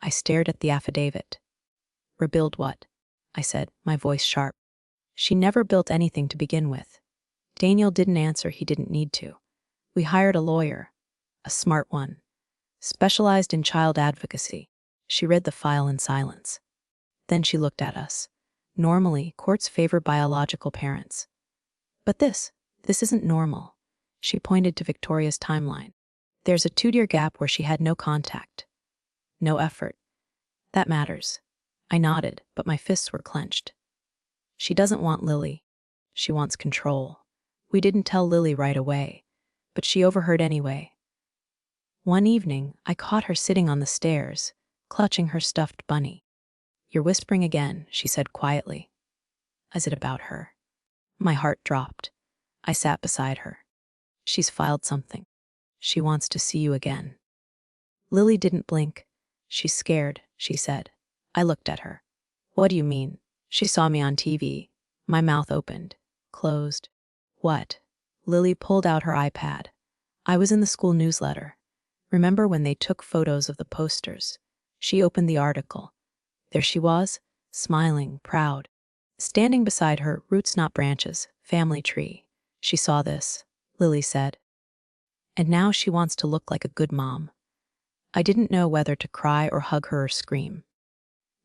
I stared at the affidavit. "Rebuild what?" I said, my voice sharp. "She never built anything to begin with." Daniel didn't answer. He didn't need to. "We hired a lawyer, a smart one, specialized in child advocacy." She read the file in silence. Then she looked at us. "Normally, courts favor biological parents. But this isn't normal." She pointed to Victoria's timeline. "There's a 2-year gap where she had no contact, no effort. That matters." I nodded, but my fists were clenched. "She doesn't want Lily. She wants control." We didn't tell Lily right away, but she overheard anyway. One evening, I caught her sitting on the stairs, clutching her stuffed bunny. "You're whispering again," she said quietly. "Is it about her?" My heart dropped. I sat beside her. "She's filed something. She wants to see you again." Lily didn't blink. "She's scared," she said. I looked at her. "What do you mean?" She saw me on TV. My mouth opened, closed. "What?" Lily pulled out her iPad. "I was in the school newsletter. Remember when they took photos of the posters?" She opened the article. There she was, smiling, proud. Standing beside her, roots not branches, family tree. She saw this, Lily said. And now she wants to look like a good mom. I didn't know whether to cry or hug her or scream.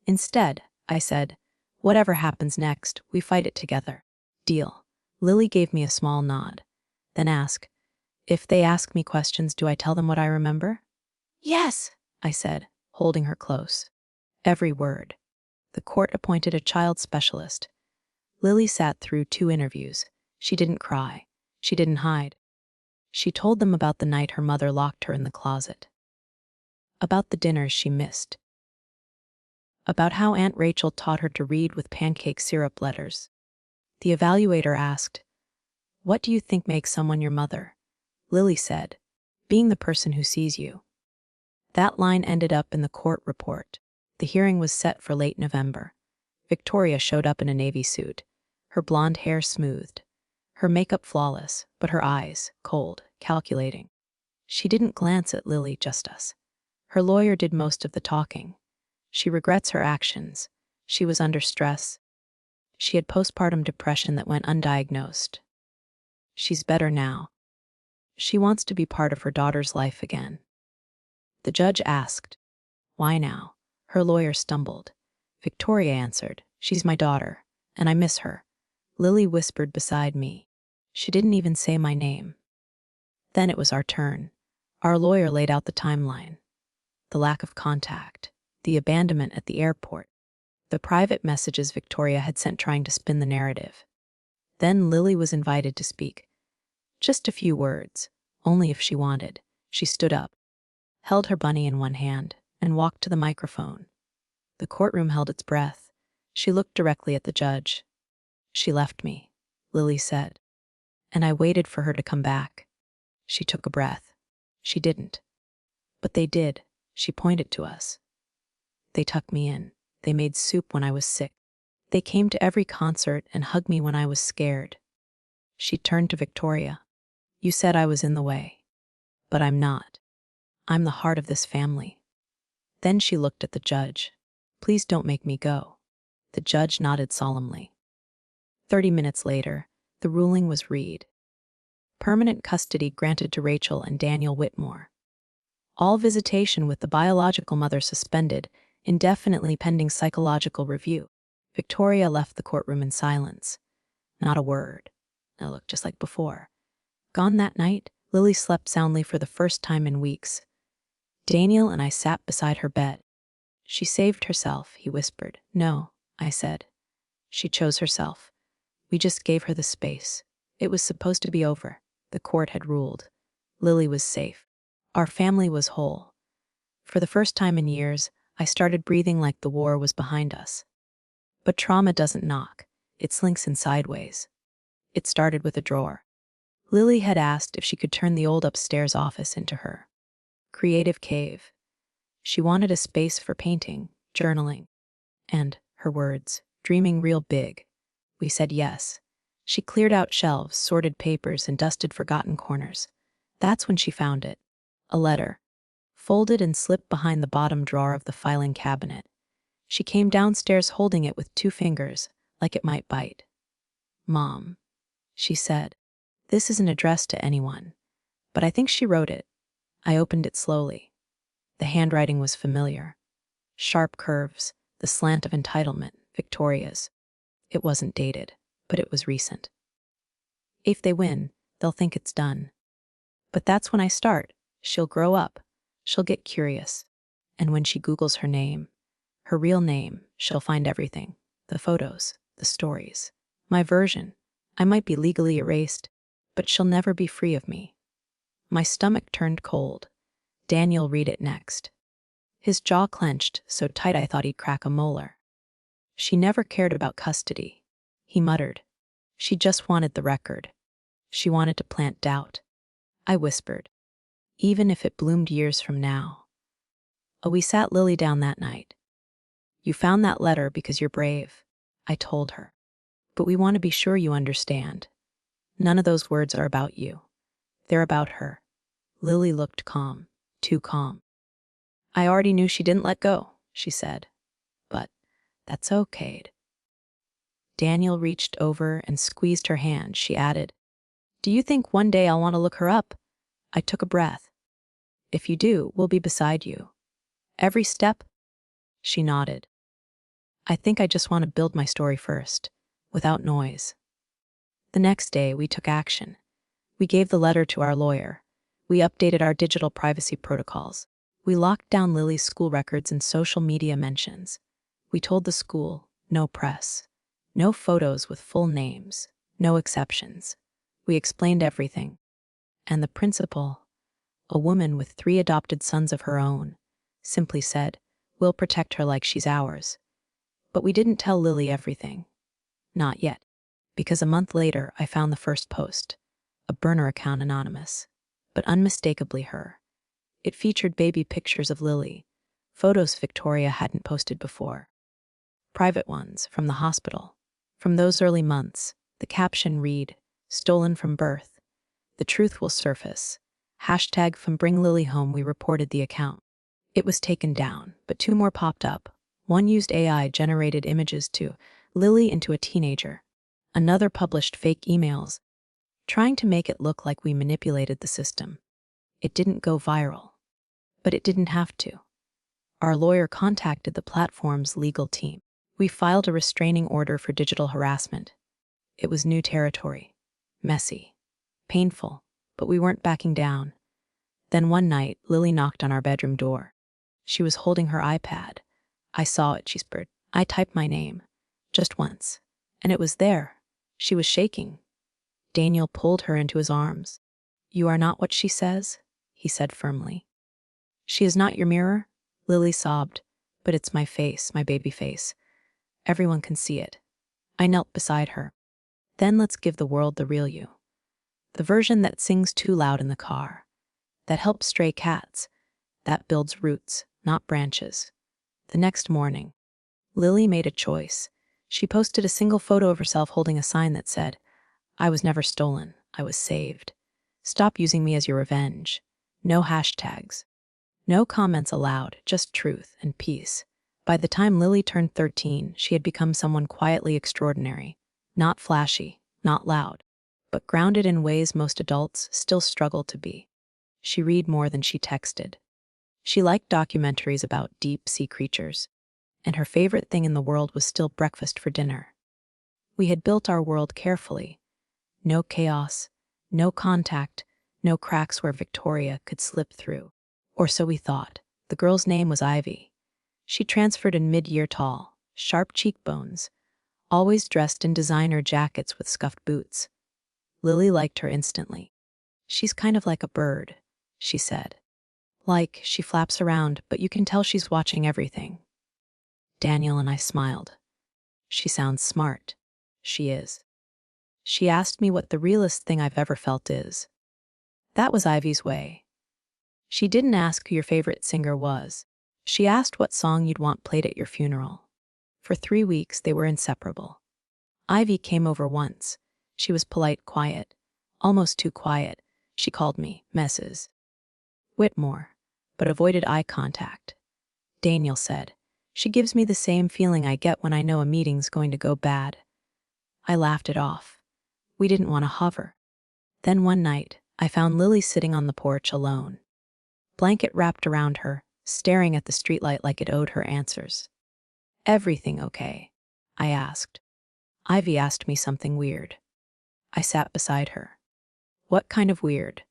Instead, I said, whatever happens next, we fight it together. Deal. Lily gave me a small nod. Then asked, if they ask me questions, do I tell them what I remember? Yes, I said, holding her close. Every word. The court appointed a child specialist. Lily sat through 2 interviews. She didn't cry. She didn't hide. She told them about the night her mother locked her in the closet. About the dinners she missed. About how Aunt Rachel taught her to read with pancake syrup letters. The evaluator asked, what do you think makes someone your mother? Lily said, being the person who sees you. That line ended up in the court report. The hearing was set for late November. Victoria showed up in a navy suit, her blonde hair smoothed, her makeup flawless, but her eyes cold, calculating. She didn't glance at Lily, just us. Her lawyer did most of the talking. She regrets her actions. She was under stress. She had postpartum depression that went undiagnosed. She's better now. She wants to be part of her daughter's life again. The judge asked, why now? Her lawyer stumbled. Victoria answered, she's my daughter, and I miss her. Lily whispered beside me. She didn't even say my name. Then it was our turn. Our lawyer laid out the timeline. The lack of contact, the abandonment at the airport, the private messages Victoria had sent trying to spin the narrative. Then Lily was invited to speak. Just a few words, only if she wanted. She stood up, held her bunny in one hand, and walked to the microphone. The courtroom held its breath. She looked directly at the judge. She left me, Lily said, and I waited for her to come back. She took a breath. She didn't. But they did. She pointed to us. They tucked me in. They made soup when I was sick. They came to every concert and hugged me when I was scared. She turned to Victoria. You said I was in the way. But I'm not. I'm the heart of this family. Then she looked at the judge. Please don't make me go. The judge nodded solemnly. 30 minutes later, the ruling was read. Permanent custody granted to Rachel and Daniel Whitmore. All visitation with the biological mother suspended, indefinitely pending psychological review. Victoria left the courtroom in silence. Not a word. It looked just like before. Gone that night, Lily slept soundly for the first time in weeks. Daniel and I sat beside her bed. She saved herself, he whispered. No, I said. She chose herself. We just gave her the space. It was supposed to be over. The court had ruled. Lily was safe. Our family was whole. For the first time in years, I started breathing like the war was behind us. But trauma doesn't knock. It slinks in sideways. It started with a drawer. Lily had asked if she could turn the old upstairs office into her creative cave. She wanted a space for painting, journaling, and, her words, dreaming real big. We said yes. She cleared out shelves, sorted papers, and dusted forgotten corners. That's when she found it. A letter, folded and slipped behind the bottom drawer of the filing cabinet. She came downstairs holding it with 2 fingers, like it might bite. Mom, she said, this isn't addressed to anyone, but I think she wrote it. I opened it slowly. The handwriting was familiar. Sharp curves, the slant of entitlement, Victoria's. It wasn't dated, but it was recent. If they win, they'll think it's done. But that's when I start. She'll grow up. She'll get curious. And when she Googles her name, her real name, she'll find everything. The photos, the stories, my version. I might be legally erased, but she'll never be free of me. My stomach turned cold. Daniel read it next. His jaw clenched so tight I thought he'd crack a molar. She never cared about custody, he muttered. She just wanted the record. She wanted to plant doubt. I whispered, even if it bloomed years from now. Oh, we sat Lily down that night. You found that letter because you're brave, I told her. But we want to be sure you understand. None of those words are about you. They're about her. Lily looked calm, too calm. I already knew she didn't let go, she said. But that's okay. Daniel reached over and squeezed her hand. She added, "Do you think one day I'll want to look her up?" I took a breath. "If you do, we'll be beside you. Every step?" She nodded. "I think I just want to build my story first, without noise." The next day, we took action. We gave the letter to our lawyer. We updated our digital privacy protocols. We locked down Lily's school records and social media mentions. We told the school, no press, no photos with full names, no exceptions. We explained everything. And the principal, a woman with 3 adopted sons of her own, simply said, "We'll protect her like she's ours." But we didn't tell Lily everything. Not yet. Because a month later, I found the first post, a burner account anonymous, but unmistakably her. It featured baby pictures of Lily, photos Victoria hadn't posted before. Private ones from the hospital. From those early months, the caption read, "Stolen from birth. The truth will surface. Hashtag from Bring Lily Home." We reported the account. It was taken down, but 2 more popped up. One used AI-generated images to Lily into a teenager. Another published fake emails, trying to make it look like we manipulated the system. It didn't go viral, but it didn't have to. Our lawyer contacted the platform's legal team. We filed a restraining order for digital harassment. It was new territory, messy, painful, but we weren't backing down. Then one night, Lily knocked on our bedroom door. She was holding her iPad. I saw it, she whispered. I typed my name, just once, and it was there. She was shaking. Daniel pulled her into his arms. "You are not what she says," he said firmly. "She is not your mirror," Lily sobbed. "But it's my face, my baby face. Everyone can see it." I knelt beside her. "Then let's give the world the real you. The version that sings too loud in the car, that helps stray cats, that builds roots, not branches." The next morning, Lily made a choice. She posted a single photo of herself holding a sign that said, "I was never stolen, I was saved. Stop using me as your revenge." No hashtags. No comments allowed, just truth and peace. By the time Lily turned 13, she had become someone quietly extraordinary. Not flashy, not loud, but grounded in ways most adults still struggle to be. She read more than she texted. She liked documentaries about deep-sea creatures, and her favorite thing in the world was still breakfast for dinner. We had built our world carefully. No chaos, no contact, no cracks where Victoria could slip through. Or so we thought. The girl's name was Ivy. She transferred in mid-year, tall, sharp cheekbones, always dressed in designer jackets with scuffed boots. Lily liked her instantly. "She's kind of like a bird," she said. "Like, she flaps around, but you can tell she's watching everything." Daniel and I smiled. "She sounds smart." "She is." She asked me what the realest thing I've ever felt is. That was Ivy's way. She didn't ask who your favorite singer was. She asked what song you'd want played at your funeral. For 3 weeks, they were inseparable. Ivy came over once. She was polite, quiet, almost too quiet. She called me Mrs. Whitmore, but avoided eye contact. Daniel said, "She gives me the same feeling I get when I know a meeting's going to go bad." I laughed it off. We didn't want to hover. Then one night, I found Lily sitting on the porch alone. Blanket wrapped around her, staring at the streetlight like it owed her answers. "Everything okay?" I asked. Ivy asked me something weird. I sat beside her. "What kind of weird?"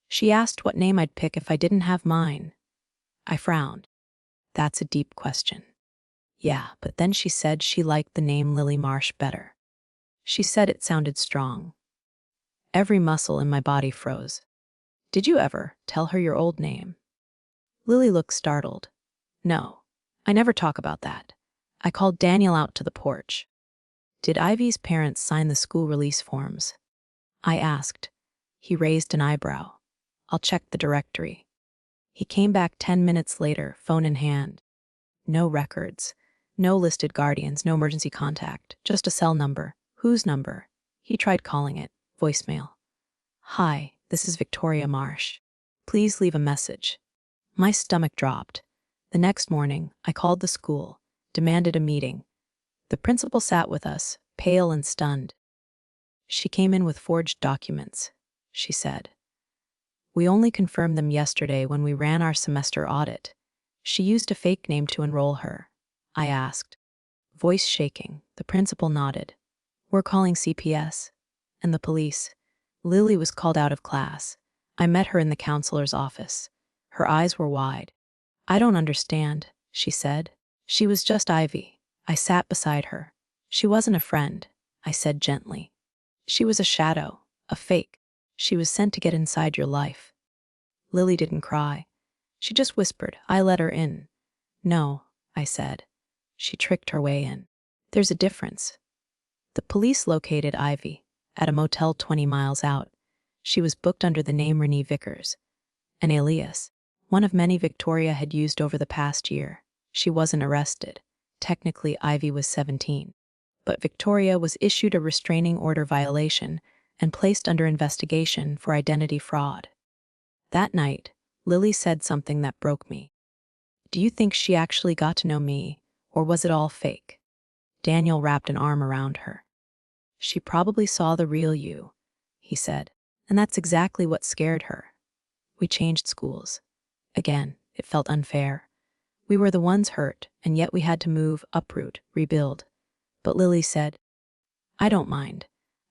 She asked what name I'd pick if I didn't have mine. I frowned. "That's a deep question." "Yeah, but then she said she liked the name Lily Marsh better. She said it sounded strong." Every muscle in my body froze. "Did you ever tell her your old name?" Lily looked startled. "No, I never talk about that." I called Daniel out to the porch. "Did Ivy's parents sign the school release forms?" I asked. He raised an eyebrow. "I'll check the directory." He came back 10 minutes later, phone in hand. No records, no listed guardians, no emergency contact, just a cell number. Whose number? He tried calling it. Voicemail. "Hi, this is Victoria Marsh. Please leave a message." My stomach dropped. The next morning, I called the school, demanded a meeting. The principal sat with us, pale and stunned. She came in with forged documents, she said. We only confirmed them yesterday when we ran our semester audit. She used a fake name to enroll her. I asked. Voice shaking, the principal nodded. We're calling CPS. And the police. Lily was called out of class. I met her in the counselor's office. Her eyes were wide. I don't understand, she said. She was just Ivy. I sat beside her. She wasn't a friend, I said gently. She was a shadow, a fake. She was sent to get inside your life. Lily didn't cry. She just whispered. I let her in. No, I said. She tricked her way in. There's a difference. The police located Ivy at a motel 20 miles out. She was booked under the name Renee Vickers, an alias, one of many Victoria had used over the past year. She wasn't arrested. Technically, Ivy was 17. But Victoria was issued a restraining order violation and placed under investigation for identity fraud. That night, Lily said something that broke me. Do you think she actually got to know me, or was it all fake? Daniel wrapped an arm around her. She probably saw the real you, he said, and that's exactly what scared her. We changed schools. Again, it felt unfair. We were the ones hurt, and yet we had to move, uproot, rebuild. But Lily said, I don't mind.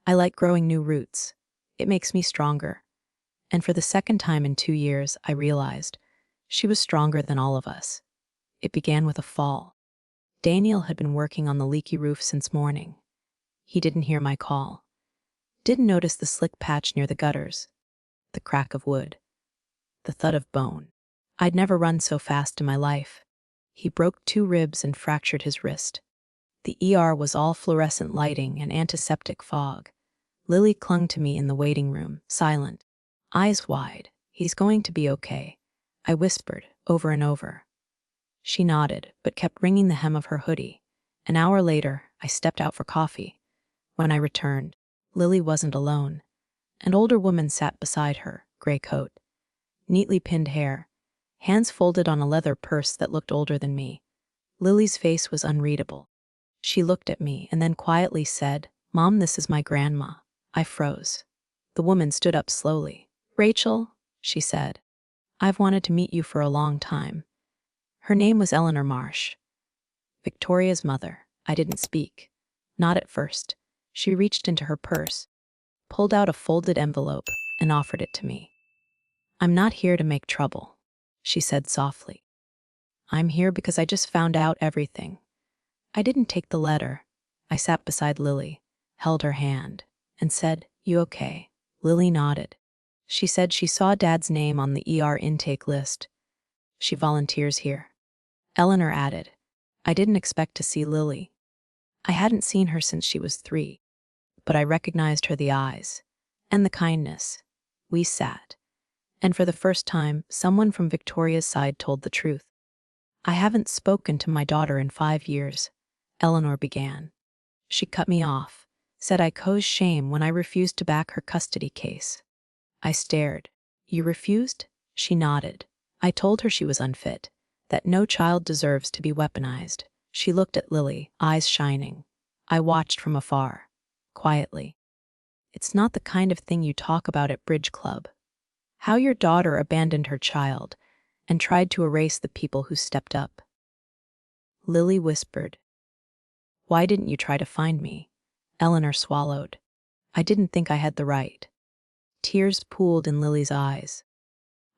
I like growing new roots. It makes me stronger. And for the second time in 2 years, I realized she was stronger than all of us. It began with a fall. Daniel had been working on the leaky roof since morning. He didn't hear my call. Didn't notice the slick patch near the gutters, the crack of wood, the thud of bone. I'd never run so fast in my life. He broke 2 ribs and fractured his wrist. The ER was all fluorescent lighting and antiseptic fog. Lily clung to me in the waiting room, silent, eyes wide. He's going to be okay, I whispered, over and over. She nodded, but kept wringing the hem of her hoodie. An hour later, I stepped out for coffee. When I returned, Lily wasn't alone. An older woman sat beside her, gray coat, neatly pinned hair, hands folded on a leather purse that looked older than me. Lily's face was unreadable. She looked at me and then quietly said, Mom, this is my grandma. I froze. The woman stood up slowly. Rachel, she said, I've wanted to meet you for a long time. Her name was Eleanor Marsh. Victoria's mother. I didn't speak. Not at first. She reached into her purse, pulled out a folded envelope, and offered it to me. I'm not here to make trouble, she said softly. I'm here because I just found out everything. I didn't take the letter. I sat beside Lily, held her hand, and said, You okay? Lily nodded. She said she saw Dad's name on the ER intake list. She volunteers here. Eleanor added, I didn't expect to see Lily. I hadn't seen her since she was 3, but I recognized the eyes and the kindness. We sat, and for the first time, someone from Victoria's side told the truth. I haven't spoken to my daughter in 5 years, Eleanor began. She cut me off, said I caused shame when I refused to back her custody case. I stared. You refused? She nodded. I told her she was unfit, that no child deserves to be weaponized. She looked at Lily, eyes shining. I watched from afar, quietly. It's not the kind of thing you talk about at Bridge Club. How your daughter abandoned her child and tried to erase the people who stepped up. Lily whispered, Why didn't you try to find me? Eleanor swallowed. I didn't think I had the right. Tears pooled in Lily's eyes.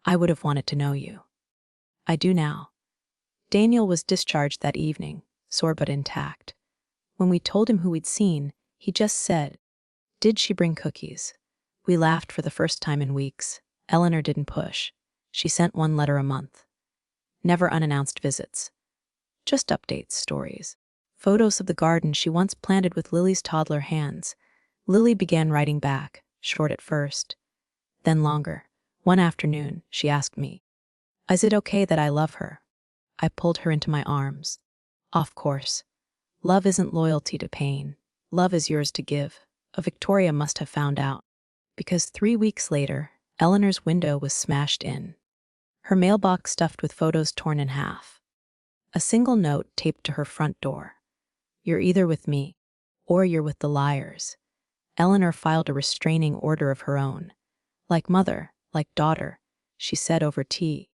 I would have wanted to know you. I do now. Daniel was discharged that evening, sore but intact. When we told him who we'd seen, he just said, Did she bring cookies? We laughed for the first time in weeks. Eleanor didn't push. She sent 1 letter a month. Never unannounced visits. Just updates, stories. Photos of the garden she once planted with Lily's toddler hands. Lily began writing back, short at first, then longer. One afternoon, she asked me, Is it okay that I love her? I pulled her into my arms. Of course. Love isn't loyalty to pain. Love is yours to give. Victoria must have found out. Because 3 weeks later, Eleanor's window was smashed in. Her mailbox stuffed with photos torn in half. A single note taped to her front door. You're either with me or you're with the liars. Eleanor filed a restraining order of her own. Like mother, like daughter, she said over tea.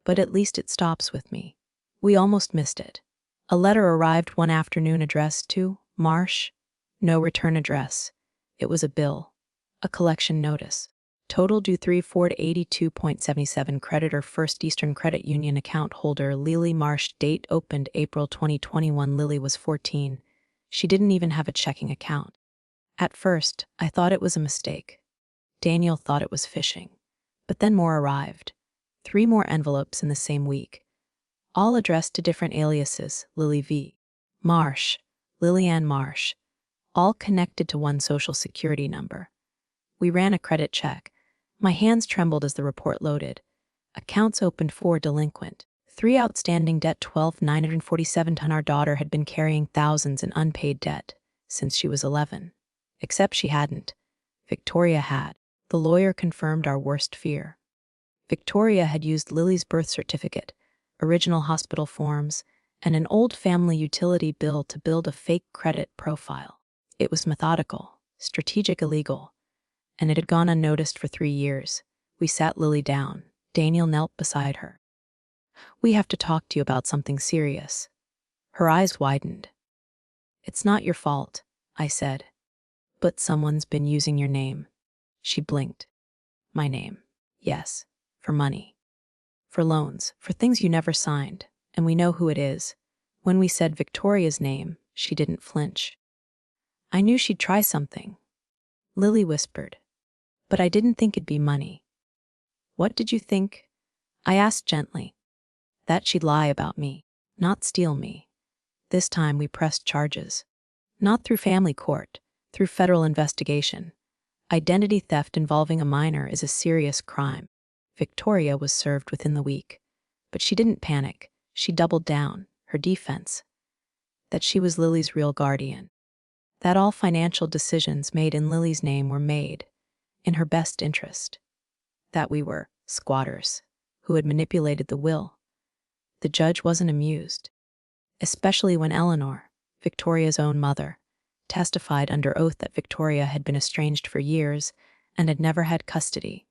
But at least it stops with me. We almost missed it. A letter arrived one afternoon addressed to Marsh. No return address. It was a bill. A collection notice. Total due 3/4 to 82.77. Creditor First Eastern Credit Union account holder Lily Marsh. Date opened April 2021. Lily was 14. She didn't even have a checking account. At first, I thought it was a mistake. Daniel thought it was phishing. But then more arrived. 3 more envelopes in the same week. All addressed to different aliases. Lily V. Marsh, Lillian Marsh, all connected to one social security number. We ran a credit check. My hands trembled as the report loaded. Accounts opened 4 delinquent. 3 outstanding debt 12,947 ton. Our daughter had been carrying thousands in unpaid debt since she was 11. Except she hadn't. Victoria had. The lawyer confirmed our worst fear. Victoria had used Lily's birth certificate, original hospital forms, and an old family utility bill to build a fake credit profile. It was methodical, strategic, illegal, and it had gone unnoticed for 3 years. We sat Lily down. Daniel knelt beside her. "We have to talk to you about something serious." Her eyes widened. "It's not your fault," I said. "But someone's been using your name." She blinked. "My name?" "Yes. For money. For loans. For things you never signed. And we know who it is." When we said Victoria's name, she didn't flinch. "I knew she'd try something," Lily whispered. "But I didn't think it'd be money." "What did you think?" I asked gently. "That she'd lie about me, not steal me." This time we pressed charges. Not through family court, through federal investigation. Identity theft involving a minor is a serious crime. Victoria was served within the week. But she didn't panic. She doubled down, her defense. That she was Lily's real guardian. That all financial decisions made in Lily's name were made in her best interest. That we were squatters who had manipulated the will. The judge wasn't amused, especially when Eleanor, Victoria's own mother, testified under oath that Victoria had been estranged for years and had never had custody.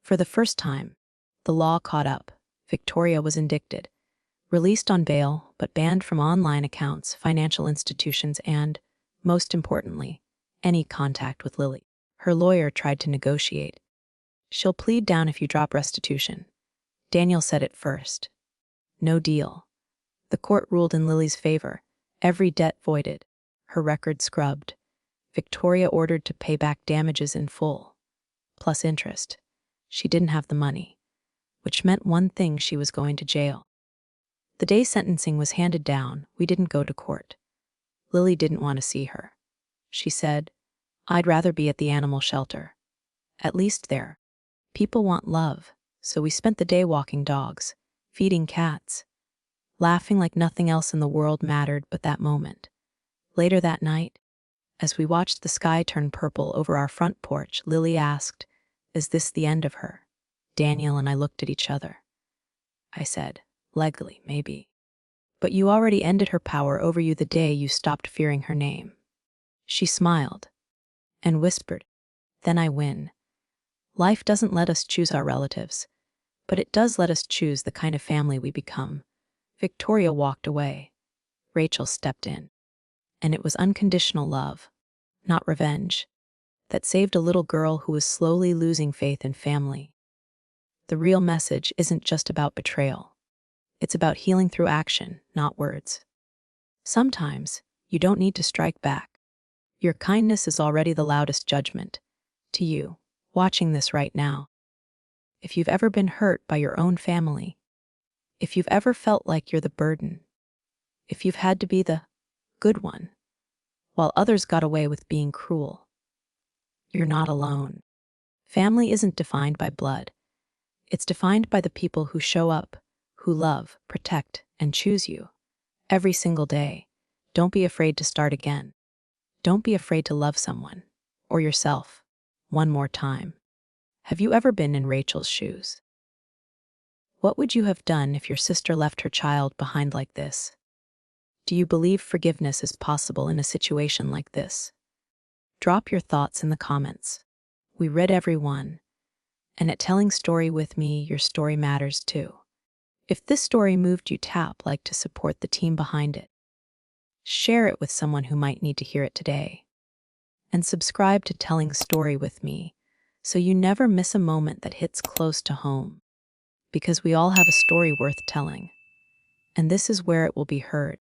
For the first time, the law caught up. Victoria was indicted, released on bail, but banned from online accounts, financial institutions, and, most importantly, any contact with Lily. Her lawyer tried to negotiate. "She'll plead down if you drop restitution." Daniel said it first. No deal. The court ruled in Lily's favor. Every debt voided. Her record scrubbed. Victoria ordered to pay back damages in full, plus interest. She didn't have the money, which meant one thing: she was going to jail. The day sentencing was handed down, we didn't go to court. Lily didn't want to see her. She said, "I'd rather be at the animal shelter. At least there. People want love." So we spent the day walking dogs, feeding cats, laughing like nothing else in the world mattered but that moment. Later that night, as we watched the sky turn purple over our front porch, Lily asked, "Is this the end of her?" Daniel and I looked at each other. I said, "Legally, maybe. But you already ended her power over you the day you stopped fearing her name." She smiled and whispered, "Then I win." Life doesn't let us choose our relatives, but it does let us choose the kind of family we become. Victoria walked away. Rachel stepped in. And it was unconditional love, not revenge, that saved a little girl who was slowly losing faith in family. The real message isn't just about betrayal. It's about healing through action, not words. Sometimes, you don't need to strike back. Your kindness is already the loudest judgment. To you, watching this right now. If you've ever been hurt by your own family, if you've ever felt like you're the burden, if you've had to be the good one, while others got away with being cruel, you're not alone. Family isn't defined by blood. It's defined by the people who show up, who love, protect, and choose you. Every single day. Don't be afraid to start again. Don't be afraid to love someone, or yourself, one more time. Have you ever been in Rachel's shoes? What would you have done if your sister left her child behind like this? Do you believe forgiveness is possible in a situation like this? Drop your thoughts in the comments. We read every one, and at Telling Story with Me, your story matters too. If this story moved you, tap like to support the team behind it. Share it with someone who might need to hear it today. And subscribe to Telling Story with Me so you never miss a moment that hits close to home. Because we all have a story worth telling, and this is where it will be heard.